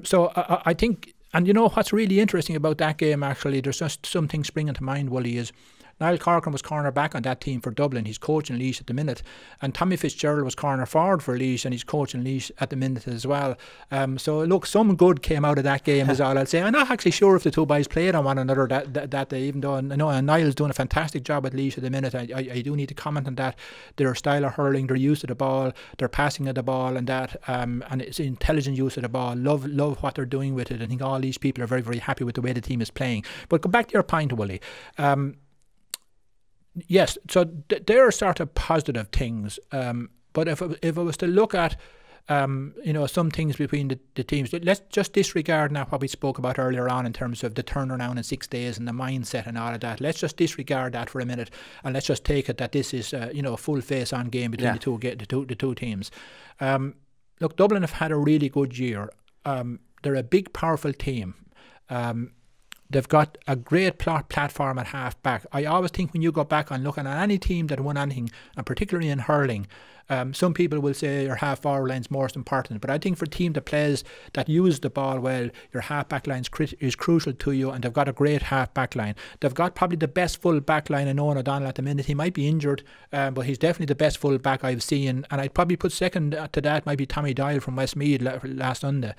So I think. And what's really interesting about that game, actually, there's just something springing to mind, Wooly, is Niall Corcoran was corner back on that team for Dublin. He's coaching Laois at the minute. And Tommy Fitzgerald was corner forward for Laois, and he's coaching Laois at the minute as well. So look, some good came out of that game is all I'll say. I'm not actually sure if the two boys played on one another that day, even though I know Niall's doing a fantastic job at Laois at the minute. I do need to comment on that. Their style of hurling, their use of the ball, their passing of the ball, and that, and it's intelligent use of the ball. Love what they're doing with it. I think all these people are very, very happy with the way the team is playing. But go back to your point, Wooly. Yes, so there are sort of positive things, but if I was to look at some things between the teams, let's just disregard now what we spoke about earlier on in terms of the turnaround in 6 days and the mindset and all of that. Let's just disregard that for a minute, and let's just take it that this is a full face-on game between the two teams. Look, Dublin have had a really good year. They're a big, powerful team. They've got a great platform at half back. I always think when you go back and looking at any team that won anything, and particularly in hurling, some people will say your half forward line is most important, but I think for a team that uses the ball well, your half back line is crucial to you, and they've got a great half back line. They've got probably the best full back line in Owen O'Donnell at the minute. He might be injured, but he's definitely the best full back I've seen, and I'd probably put second to that might be Tommy Doyle from Westmeath last Sunday.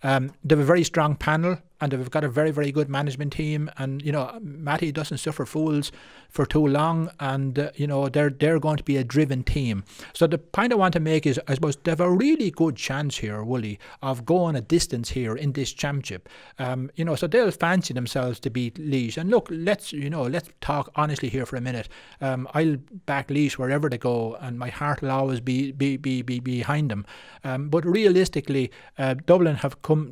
They have a very strong panel, and they've got a very, very good management team, and Matty doesn't suffer fools for too long, and they're going to be a driven team. So the point I want to make is, I suppose they have a really good chance here, Wooly, of going a distance here in this championship. So they'll fancy themselves to beat Laois. And look, let's talk honestly here for a minute. I'll back Laois wherever they go, and my heart will always be behind them. But realistically, Dublin have come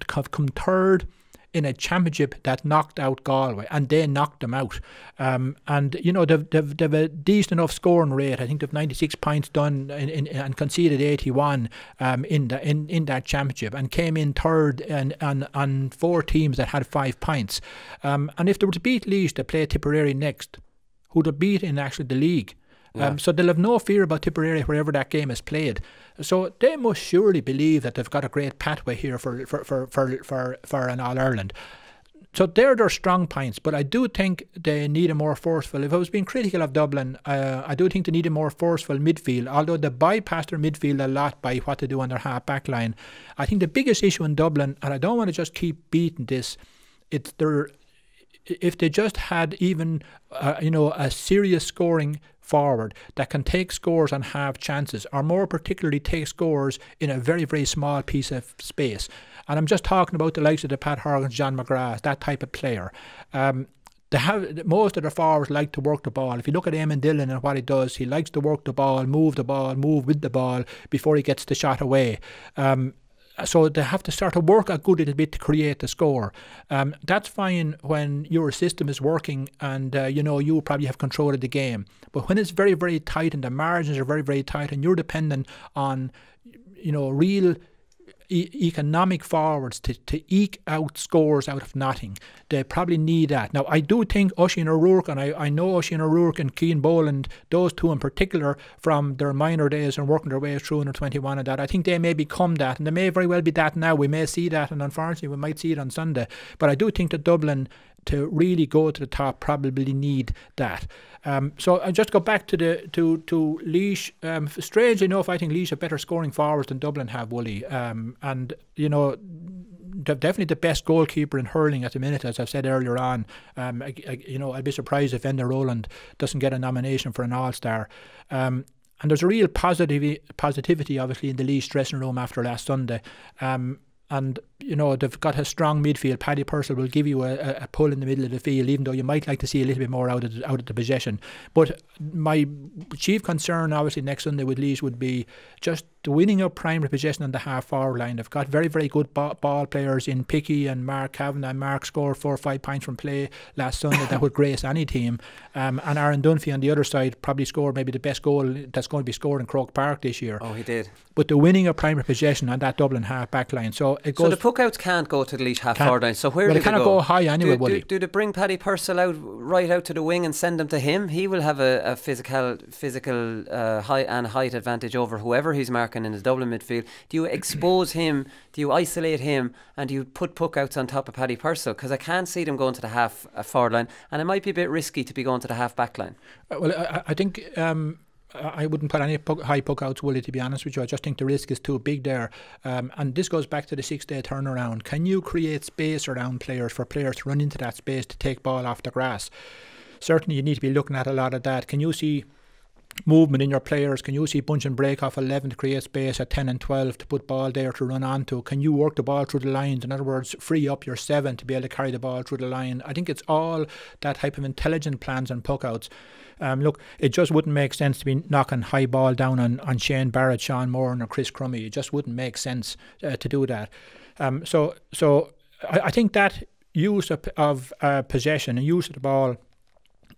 third in a championship that knocked out Galway, and they knocked them out. And they've a decent enough scoring rate. I think they've 96 points done and conceded 81 in that championship, and came in third on 4 teams that had 5 points. And if they were to beat Laois, they play Tipperary next, who they beat in actually the league. So they'll have no fear about Tipperary wherever that game is played. So they must surely believe that they've got a great pathway here for an All-Ireland. So they're their strong points, but I do think they need a more forceful. If I was being critical of Dublin, I do think they need a more forceful midfield, although they bypass their midfield a lot by what they do on their half-back line. I think the biggest issue in Dublin, and I don't want to just keep beating this, it's if they just had even a serious scoring forward that can take scores and have chances, or more particularly take scores in a very, very small piece of space. And I'm just talking about the likes of the Pat Horgans, John McGrath, that type of player. Most of the forwards like to work the ball. If you look at Eamon Dillon and what he does, he likes to work the ball, move with the ball before he gets the shot away. So they have to start to work a good little bit to create the score. That's fine when your system is working and you probably have control of the game. But when it's very, very tight and the margins are very, very tight, and you're dependent on real economic forwards to eke out scores out of nothing, they probably need that. Now, I do think Oisin O'Rourke, and I know Oisin O'Rourke and Cian Boland, those two in particular, from their minor days and working their way through under 21 and that, I think they may become that, and they may very well be that now. We may see that, and unfortunately we might see it on Sunday. But I do think that Dublin, to really go to the top, probably need that. So I just go back to Laois. Strangely enough, I think Laois have better scoring forwards than Dublin have, Wooly. And they're definitely the best goalkeeper in hurling at the minute, as I've said earlier on. I'd be surprised if Enda Rowland doesn't get a nomination for an All-Star. And there's a real positivity, obviously, in the Laois dressing room after last Sunday. And you know, they've got a strong midfield. Paddy Purcell will give you a pull in the middle of the field, even though you might like to see a little bit more out of the possession. But my chief concern, obviously, next Sunday with Laois would be just winning up primary possession on the half-forward line. They've got very, very good ball players in Pickey and Mark Kavanagh. Mark scored 4 or 5 points from play last Sunday that would grace any team. And Aaron Dunphy on the other side probably scored maybe the best goal that's going to be scored in Croke Park this year. Oh, he did. But the winning of primary possession on that Dublin half-back line. So it goes. So the puckouts can't go to the Laois half-forward line. So where do they cannot go high anyway, do they bring Paddy Purcell right out to the wing and send them to him? He will have a physical height advantage over whoever he's marking in his Dublin midfield. Do you expose him? Do you isolate him? And do you put puckouts on top of Paddy Purcell? Because I can't see them going to the half-forward line, and it might be a bit risky to be going to the half-back line. Well, I think I wouldn't put any high puckouts, Willie, to be honest with you. I just think the risk is too big there. And this goes back to the 6-day turnaround. Can you create space around players for players to run into that space to take ball off the grass? Certainly you need to be looking at a lot of that. Can you see movement in your players? Can you see bunch and break off 11 to create space at 10 and 12 to put ball there to run onto? Can you work the ball through the lines? In other words, free up your 7 to be able to carry the ball through the line. I think it's all that type of intelligent plans and puckouts. Look, it just wouldn't make sense to be knocking high ball down on Shane Barrett, Sean Moran or Chris Crummey. It just wouldn't make sense to do that. So I think that use of possession and use of the ball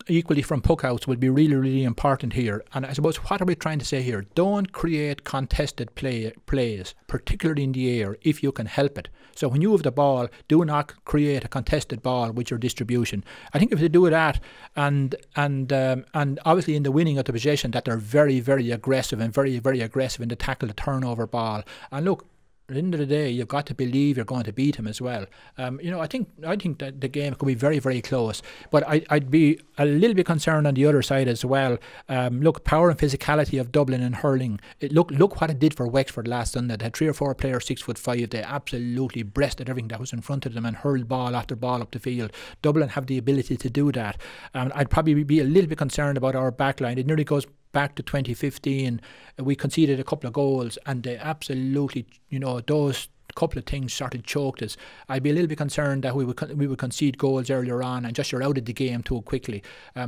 equally from puckouts will be really, really important here. And I suppose, what are we trying to say here? Don't create contested plays, particularly in the air, if you can help it. So when you have the ball, do not create a contested ball with your distribution. I think if they do that, and obviously in the winning of the possession, that they're very, very aggressive and very, very aggressive in the tackle, the turnover ball. And look, at the end of the day, you've got to believe you're going to beat him as well. You know, I think that the game could be very, very close. But I'd be a little bit concerned on the other side as well. Look, power and physicality of Dublin and hurling. Look what it did for Wexford last Sunday. They had 3 or 4 players 6'5". They absolutely breasted everything that was in front of them and hurled ball after ball up the field. Dublin have the ability to do that. I'd probably be a little bit concerned about our backline. It nearly goes back to 2015. We conceded a couple of goals, and they absolutely, you know, those couple of things sort of choked us. I'd be a little bit concerned that we would concede goals earlier on and just you're out of the game too quickly.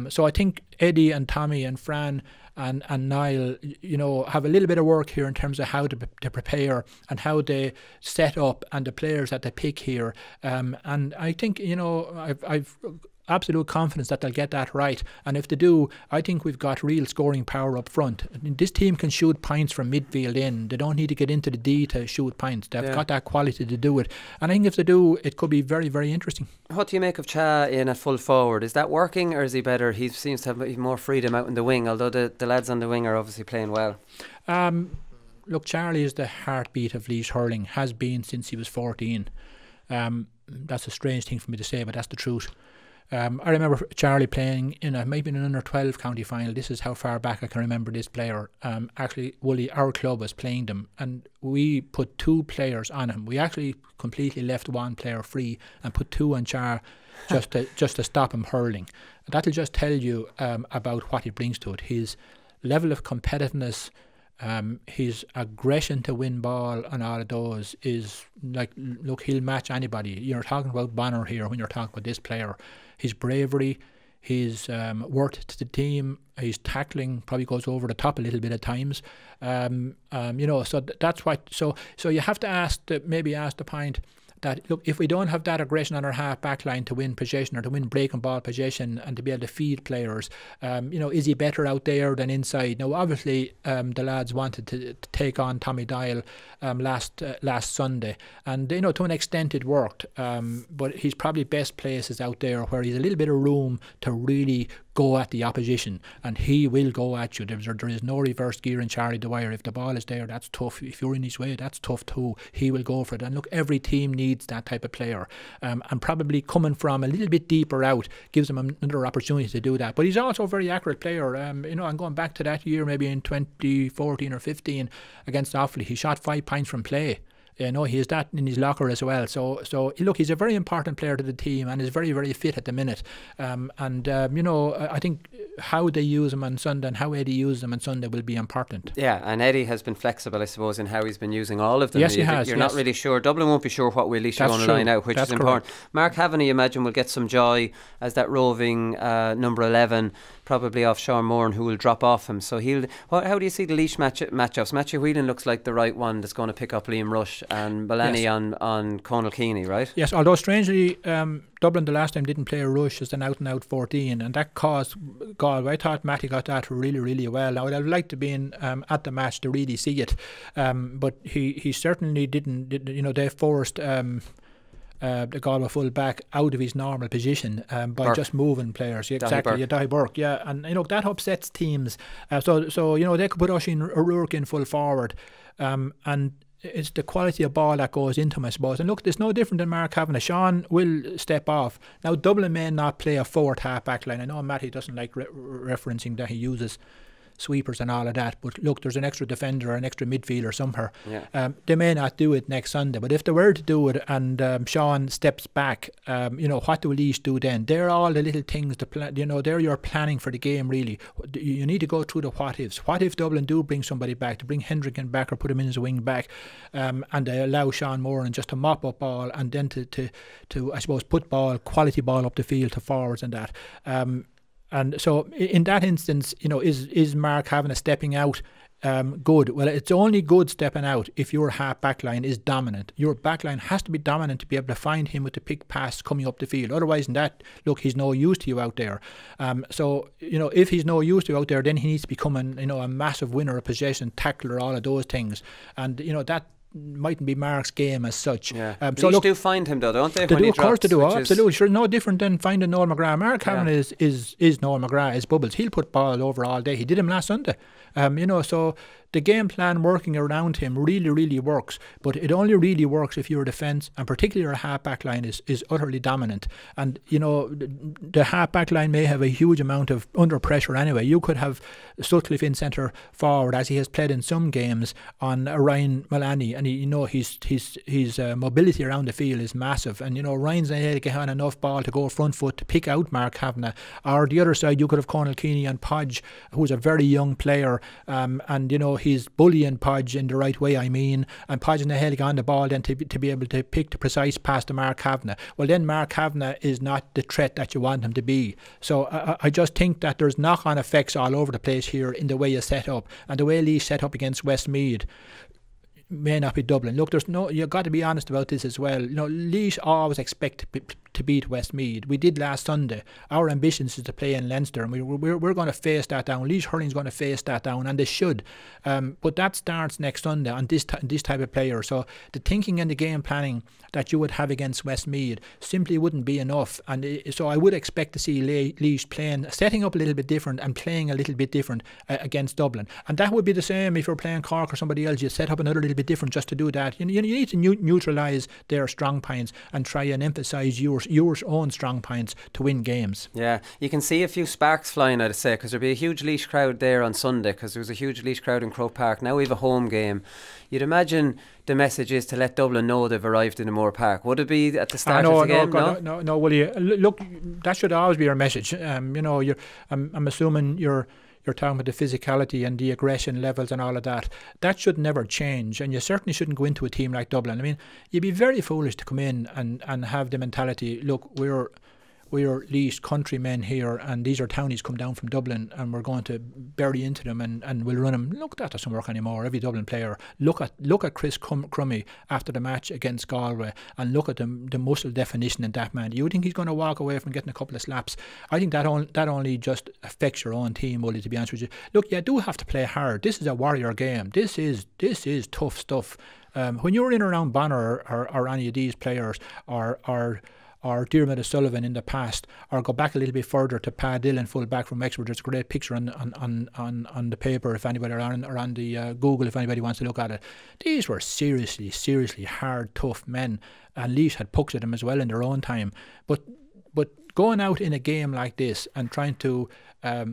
So I think Eddie and Tommy and Fran and Niall, you know, have a little bit of work here in terms of how to prepare and how they set up and the players that they pick here. And I think, you know, I've absolute confidence that they'll get that right, and if they do, I think we've got real scoring power up front. This team can shoot points from midfield in. They don't need to get into the D to shoot points. They've got that quality to do it, and I think if they do, it could be very, very interesting. What do you make of Cha in a full forward? Is that working, or is he better? He seems to have more freedom out in the wing, although the lads on the wing are obviously playing well. Look, Charlie is the heartbeat of Laois hurling, has been since he was 14. That's a strange thing for me to say, but that's the truth. I remember Charlie playing in maybe an under 12 county final. This is how far back I can remember this player. Actually, Wooly, our club was playing them, and we put 2 players on him. We actually completely left 1 player free and put 2 on Char just to stop him hurling. That'll just tell you about what he brings to it. His level of competitiveness, his aggression to win ball and all of those is like, look, he'll match anybody. You're talking about Bonner here when you're talking about this player. His bravery, his worth to the team, his tackling probably goes over the top a little bit at times. You know, so that's what. So you have to maybe ask the point that, look, if we don't have that aggression on our half-back line to win possession or to win breaking ball possession and to be able to feed players, you know, is he better out there than inside? Now, obviously, the lads wanted to take on Tommy Dial last Sunday, and, you know, to an extent it worked, but his probably best place is out there where he's a little bit of room to really go at the opposition, and he will go at you. There is no reverse gear in Charlie Dwyer. If the ball is there, that's tough. If you're in his way, that's tough too. He will go for it. And look, every team needs that type of player, and probably coming from a little bit deeper out gives him another opportunity to do that. But he's also a very accurate player. You know, and going back to that year, maybe in 2014 or 15 against Offaly, he shot 5 points from play. You know, he has that in his locker as well. So look, he's a very important player to the team and is very, very fit at the minute. You know, I think how they use him on Sunday and how Eddie uses him on Sunday will be important. Yeah, and Eddie has been flexible, I suppose, in how he's been using all of them. Yes, he has. You're not really sure. Dublin won't be sure what way Laois are going to line out, which is important. Mark Havaney, imagine, will get some joy as that roving number 11, probably off Sean Moran, who will drop off him. So how do you see the Laois matchups? Matthew Whelan looks like the right one that's going to pick up Liam Rush, and Mullaney on Conal Keeney, right? Yes, although strangely Dublin the last time didn't play a Rush as an out-and-out 14, and that caused Galway. I thought Matty got that really, really well. Now, I'd have liked to be at the match to really see it, but he certainly didn't. You know, they forced the Galway full back out of his normal position by just moving players. Yeah, exactly, Dahi Burke. Yeah, and you know that upsets teams. So you know they could put Oisín O'Rourke in full forward, and it's the quality of ball that goes into him, I suppose. And look, there's no different than Mark Kavanagh. Sean will step off. Now, Dublin may not play a fourth half back line. I know Matty doesn't like referencing that he uses sweepers and all of that, but look, there's an extra defender or an extra midfielder somewhere. Yeah. They may not do it next Sunday, but if they were to do it and Sean steps back, you know, what do Laois do then? They're all the little things to plan. You know, they're your planning for the game, really. You need to go through the what ifs. What if Dublin do bring somebody back, to bring Hendricken back or put him in as a wing back, and they allow Sean Moran just to mop up ball and then to I suppose put quality ball up the field to forwards and that. And so in that instance, you know, is Mark Kavanagh stepping out good? Well, it's only good stepping out if your half back line is dominant. Your back line has to be dominant to be able to find him with the pick pass coming up the field. Otherwise than that, look, he's no use to you out there. So, you know, if he's no use to you out there, then he needs to become a massive winner of possession, tackler, all of those things. And, you know, that mightn't be Mark's game as such. Yeah. So look, do find him though, don't they? They do, of course they do. Absolutely, sure. No different than finding Noel McGrath. Mark Kavanagh is Noel McGrath, is Bubbles. He'll put ball over all day. He did him last Sunday. You know, so the game plan working around him really, really works. But it only really works if your defence, and particularly your half back line, is utterly dominant. And you know, the half back line may have a huge amount of under pressure anyway. You could have Sutcliffe in centre forward, as he has played in some games, on Ryan Mullaney, and you know his mobility around the field is massive. And you know, Ryan's able to get on enough ball to go front foot to pick out Mark Kavanagh. Or the other side, you could have Conal Keeney and Podge, who's a very young player, and you know, he's bullying Podge in the right way, I mean, and Podge and the hell on the ball then to be able to pick the precise pass to Mark Kavanagh. Well, then Mark Kavanagh is not the threat that you want him to be. So I just think that there's knock-on effects all over the place here in the way you set up, and the way Laois set up against Westmeath may not be Dublin. Look, you've got to be honest about this as well. You know, Laois always expect to beat Westmeath. We did last Sunday. Our ambitions is to play in Leinster, and we're going to face that down. Laois Hurling's going to face that down, and they should. But that starts next Sunday on this type of player. So the thinking and the game planning that you would have against Westmeath simply wouldn't be enough. And so I would expect to see Laois playing, setting up a little bit different and playing a little bit different against Dublin. And that would be the same if you're playing Cork or somebody else. You set up another little bit different just to do that. You need to neutralise their strong points and try and emphasise your own strong points to win games. Yeah, you can see a few sparks flying, I'd say, because there'll be a huge Laois crowd there on Sunday, because there was a huge Laois crowd in Croke Park. Now we have a home game. You'd imagine the message is to let Dublin know they've arrived in Moore Park. Would it be at the start of the game? No, will you look? That should always be our message. You know, I'm assuming you're talking about the physicality and the aggression levels and all of that. That should never change, and you certainly shouldn't go into a team like Dublin. I mean, you'd be very foolish to come in and have the mentality, look, we're Laois countrymen here, and these are townies come down from Dublin, and we're going to bury into them and we'll run them. Look, that doesn't work anymore. Every Dublin player, look at Chris Crummy after the match against Galway, and look at the muscle definition in that man. Do you think he's going to walk away from getting a couple of slaps? I think that only just affects your own team, Willie, to be honest with you. Look, you do have to play hard. This is a warrior game. This is tough stuff. When you're in around Bonner or any of these players or Diarmuid O'Sullivan in the past, or go back a little bit further to Pa Dillon, full back from Wexford. There's a great picture on the paper if anybody, or on the Google if anybody wants to look at it. These were seriously hard, tough men, and Laois had pucks at them as well in their own time. But going out in a game like this and trying to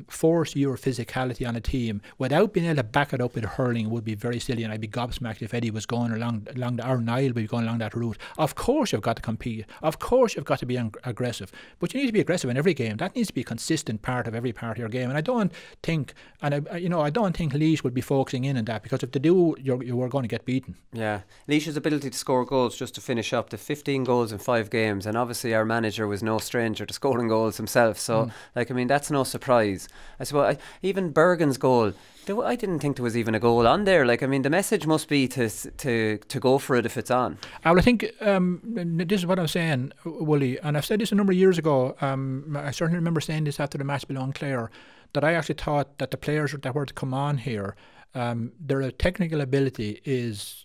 force your physicality on a team without being able to back it up with hurling would be very silly, and I'd be gobsmacked if Eddie was going along or Niall would be going along that route. Of course you've got to compete. Of course you've got to be aggressive. But you need to be aggressive in every game. That needs to be a consistent part of every part of your game. And I don't think, I don't think Laois would be focusing in on that, because if they do, you're going to get beaten. Yeah. Laois's ability to score goals, just to finish up, the 15 goals in 5 games, and obviously our manager was no stranger to scoring goals himself. So, that's no surprise. I suppose even Bergen's goal, I didn't think there was even a goal on there. The message must be to go for it if it's on. I think this is what I'm saying, Wooly, and I've said this a number of years ago. I certainly remember saying this after the match below Clare, that I actually thought that the players that were to come on here, their technical ability is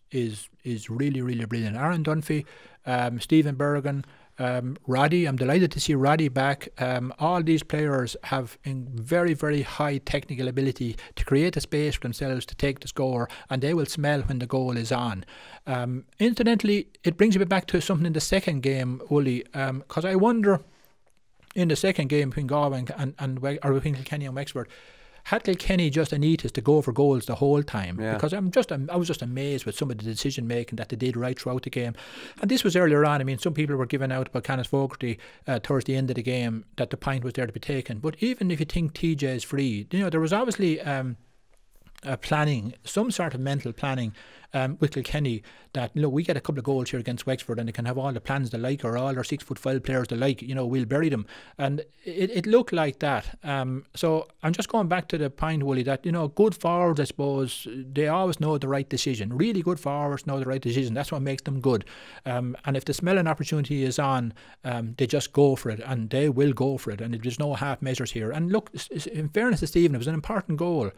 really, really brilliant. Aaron Dunphy, Stephen Bergen, Roddy, I'm delighted to see Roddy back. All these players have very, very high technical ability to create a space for themselves to take the score, and they will smell when the goal is on. Incidentally, it brings me back to something in the second game, Wooly, because I wonder, in the second game between Galway or between Kilkenny and Wexford, had Kilkenny just a need to go for goals the whole time? Yeah. Because I was just amazed with some of the decision making that they did right throughout the game. And this was earlier on. I mean, some people were giving out about Canis Fogarty towards the end of the game, that the point was there to be taken. But even if you think TJ is free, there was obviously planning, some sort of mental planning with Kilkenny, that we get a couple of goals here against Wexford and they can have all the plans they like, or all their 6'5" players they like, we'll bury them. And it looked like that. So I'm just going back to the point, Wooly, that good forwards, I suppose, they always know the right decision. Really good forwards know the right decision. That's what makes them good. And if the smelling opportunity is on, they just go for it, and they will go for it, and there's no half measures here. And look, in fairness to Stephen, it was an important goal.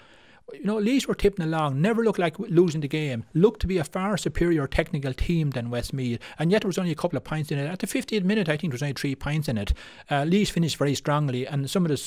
Laois were tipping along, never looked like losing the game, looked to be a far superior technical team than Westmeath, and yet there was only a couple of points in it. At the 50th minute, I think there was only 3 points in it. Laois finished very strongly, and some of the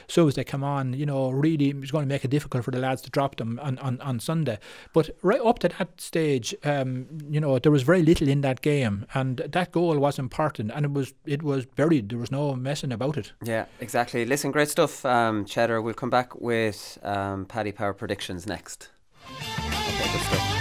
subs that come on, really was going to make it difficult for the lads to drop them on Sunday. But right up to that stage, there was very little in that game, and that goal was important, and it was buried. There was no messing about it. Yeah, exactly. Listen, great stuff, Cheddar. We'll come back with Paddy Power predictions next. Okay, good stuff.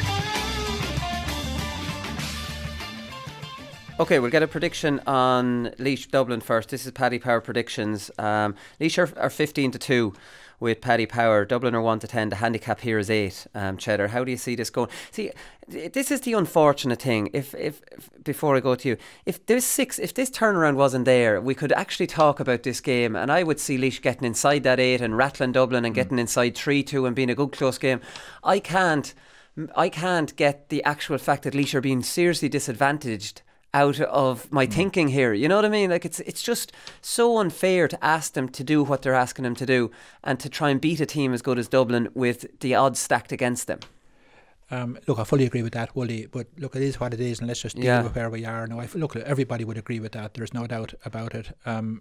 Okay, we'll get a prediction on Laois Dublin first. This is Paddy Power predictions. Laois are 15-2 with Paddy Power. Dublin are 1-10. The handicap here is 8. Cheddar, how do you see this going? See, this is the unfortunate thing. If before I go to you, if this turnaround wasn't there, we could actually talk about this game, and I would see Laois getting inside that 8 and rattling Dublin and getting inside 3-2 and being a good close game. I can't get the actual fact that Laois are being seriously disadvantaged out of my thinking here. You know what I mean? It's just so unfair to ask them to do what they're asking them to do, and to try and beat a team as good as Dublin with the odds stacked against them. Look, I fully agree with that, Wooly, but look, it is what it is, and let's just deal with where we are now. Look, everybody would agree with that. There's no doubt about it. And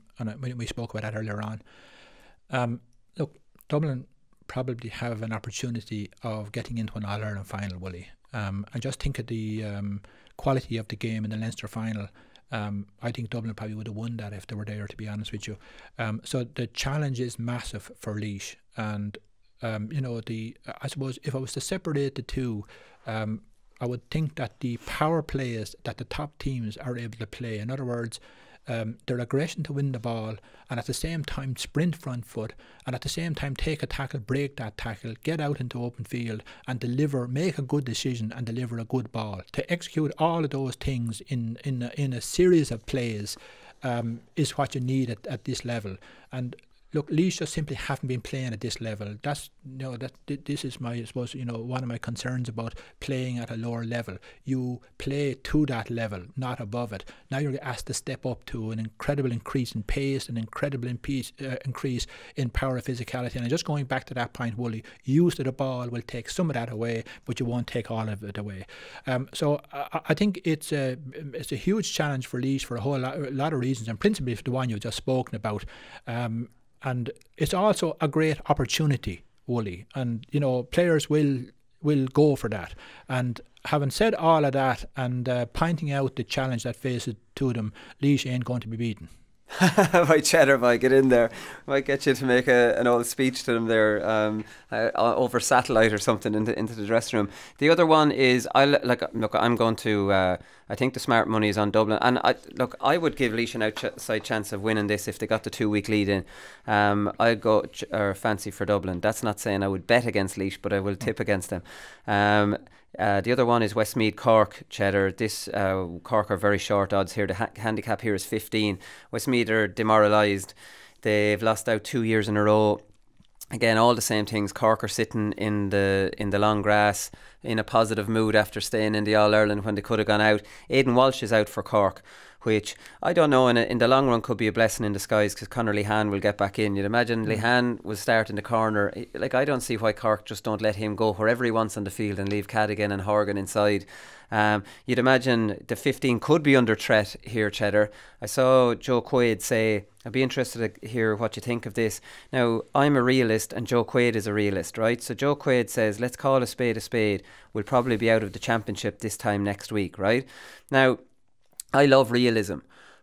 we spoke about that earlier on. Look, Dublin probably have an opportunity of getting into an All-Ireland final, Wooly. I just think of the quality of the game in the Leinster final. I think Dublin probably would have won that if they were there, to be honest with you. So the challenge is massive for Laois, and I suppose if I was to separate the two, I would think that the power plays that the top teams are able to play, in other words, their aggression to win the ball, and at the same time sprint front foot, and at the same time take a tackle, break that tackle, get out into open field and deliver, make a good decision and deliver a good ball. To execute all of those things in a series of plays is what you need at this level. And look, Laois just simply haven't been playing at this level. This is my, I suppose, one of my concerns about playing at a lower level. You play to that level, not above it. Now you're asked to step up to an incredible increase in pace, an incredible increase in power and physicality. And just going back to that point, Wooly, use of the ball will take some of that away, but you won't take all of it away. So I think it's a huge challenge for Laois for a whole lot of reasons, and principally for the one you've just spoken about. And it's also a great opportunity, Wooly, and players will go for that. And having said all of that, and pointing out the challenge that faces to them, Laois ain't going to be beaten. By Cheddar, by get in there. Might get you to make an old speech to them there over satellite or something into the dressing room. The other one is I'm going to. I think the smart money is on Dublin, and I would give Laois an outside chance of winning this if they got the 2-week lead in. I'd go fancy for Dublin. That's not saying I would bet against Laois, but I will tip against them. The other one is Westmeath Cork, Cheddar. This Cork are very short odds here. The handicap here is 15. Westmeath are demoralised. They've lost out 2 years in a row. Again, all the same things. Cork are sitting in the long grass in a positive mood after staying in the All-Ireland when they could have gone out. Aidan Walsh is out for Cork, which I don't know in the long run could be a blessing in disguise because Conor Lehan will get back in. You'd imagine Lehan will start in the corner. I don't see why Cork just don't let him go wherever he wants on the field and leave Cadigan and Horgan inside. You'd imagine the 15 could be under threat here, Cheddar. I saw Joe Quaid say, I'd be interested to hear what you think of this. Now, I'm a realist and Joe Quaid is a realist, right? So Joe Quaid says, let's call a spade a spade. We'll probably be out of the championship this time next week, right? Now, I love realism.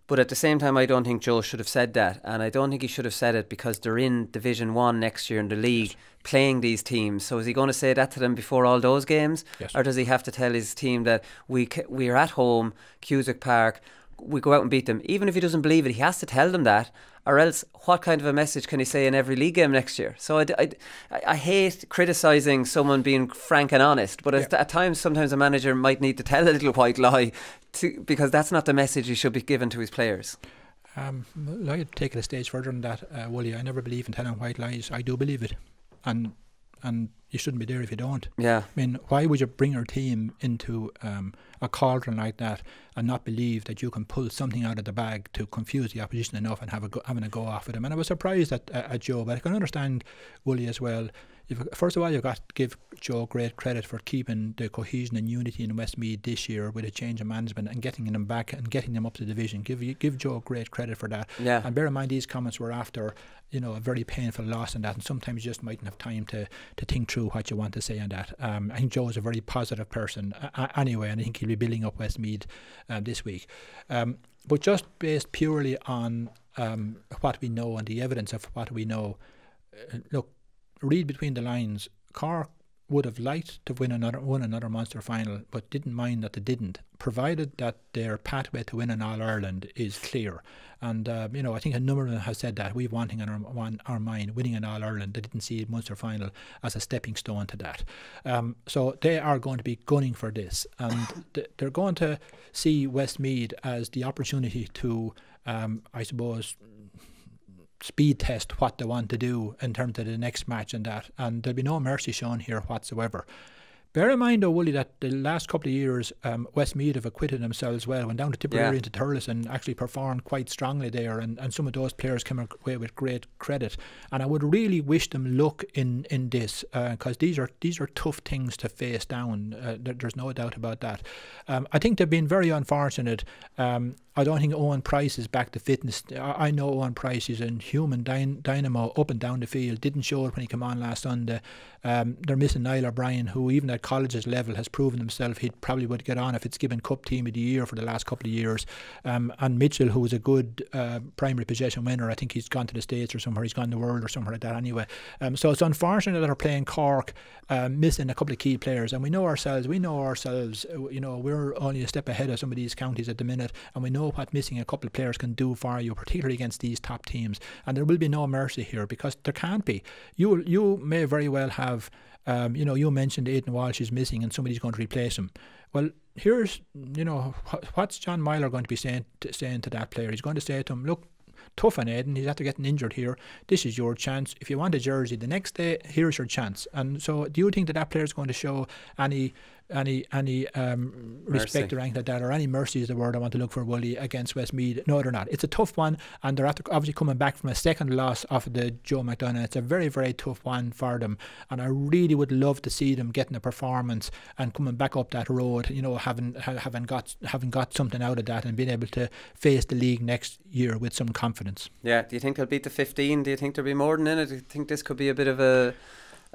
But at the same time, I don't think Joe should have said that. And I don't think he should have said it because they're in Division 1 next year in the league playing these teams. So is he going to say that to them before all those games? Yes. Or does he have to tell his team that we are at home, Cusack Park, we go out and beat them? Even if he doesn't believe it, he has to tell them that. Or else, what kind of a message can he say in every league game next year? So I hate criticising someone being frank and honest, but at times, sometimes a manager might need to tell a little white lie because that's not the message he should be given to his players. I'd take it a stage further than that, Willie. I never believe in telling white lies. I do believe it. And you shouldn't be there if you don't. Yeah. I mean, why would you bring your team into a cauldron like that and not believe that you can pull something out of the bag to confuse the opposition enough and having a go off with them? And I was surprised at Joe, but I can understand Willie as well. First of all, you've got to give Joe great credit for keeping the cohesion and unity in Westmeath this year with a change of management and getting them back and getting them up to the division. Give Joe great credit for that. Yeah. And bear in mind, these comments were after a very painful loss and that, and sometimes you just mightn't have time to think through what you want to say on that. I think Joe is a very positive person anyway, and I think he'll be building up Westmeath this week. But just based purely on what we know and the evidence of what we know, look, read between the lines. Cork would have liked to win another Munster final, but didn't mind that they didn't, provided that their pathway to win an All-Ireland is clear. And I think a number of them have said that we've wanting on our mind winning an All-Ireland. They didn't see a Munster final as a stepping stone to that. So they are going to be gunning for this, and they're going to see Westmeath as the opportunity to, I suppose, speed test what they want to do in terms of the next match and that, and there'll be no mercy shown here whatsoever. Bear in mind though, Willie, that the last couple of years Westmeath have acquitted themselves well, went down to Tipperary into Thurles and actually performed quite strongly there, and some of those players came away with great credit, and I would really wish them luck in this because these are tough things to face down. There's no doubt about that. I think they've been very unfortunate. I don't think Owen Price is back to fitness. I know Owen Price is a human dynamo up and down the field. Didn't show it when he came on last Sunday. They're missing Niall O'Brien, who even at college's level has proven himself. He probably would get on if it's given Cup Team of the Year for the last couple of years. And Mitchell, who was a good primary possession winner, I think he's gone to the States or somewhere. He's gone to the world or somewhere like that anyway. So it's unfortunate that they're playing Cork, missing a couple of key players. And we know ourselves, we're only a step ahead of some of these counties at the minute, and we know what missing a couple of players can do for you, particularly against these top teams. And there will be no mercy here, because there can't be. You may very well have, you mentioned Aidan Walsh is missing and somebody's going to replace him. Well, here's, what's John Myler going to be saying to that player? He's going to say to him, look, tough on Aidan, he's after getting injured here. This is your chance. If you want a jersey the next day, here's your chance. And so do you think that player is going to show any respect or anything like that, or any mercy is the word I want to look for, Willie, against Westmeath? No, they're not. It's a tough one, and they're after obviously coming back from a second loss off the Joe McDonagh. It's a very, very tough one for them, and I really would love to see them getting a performance and coming back up that road, having got something out of that and being able to face the league next year with some confidence. Yeah, do you think they'll beat the 15? Do you think there'll be more than in it? Do you think this could be a bit of a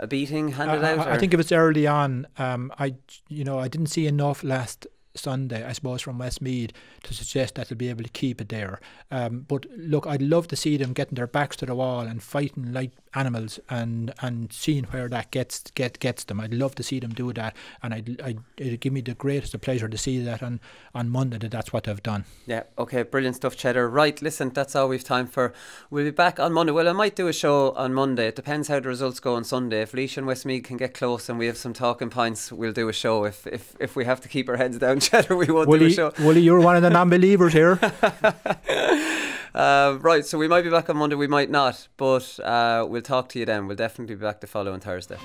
beating handed out? I think if it's early on, I didn't see enough last Sunday, I suppose, from Westmeath to suggest that they'll be able to keep it there. But look, I'd love to see them getting their backs to the wall and fighting like animals and seeing where that gets them. I'd love to see them do that, and it'd give me the greatest of pleasure to see that on Monday that's what they've done. Yeah, okay, brilliant stuff, Cheddar. Right, listen, that's all we've time for. We'll be back on Monday. Well, I might do a show on Monday. It depends how the results go on Sunday. If Laois and Westmeath can get close and we have some talking points, we'll do a show. If we have to keep our heads down, Cheddar, we won't do a show. Willie, you're one of the non-believers here. Right, so we might be back on Monday, we might not, but we'll talk to you then. We'll definitely be back the following Thursday.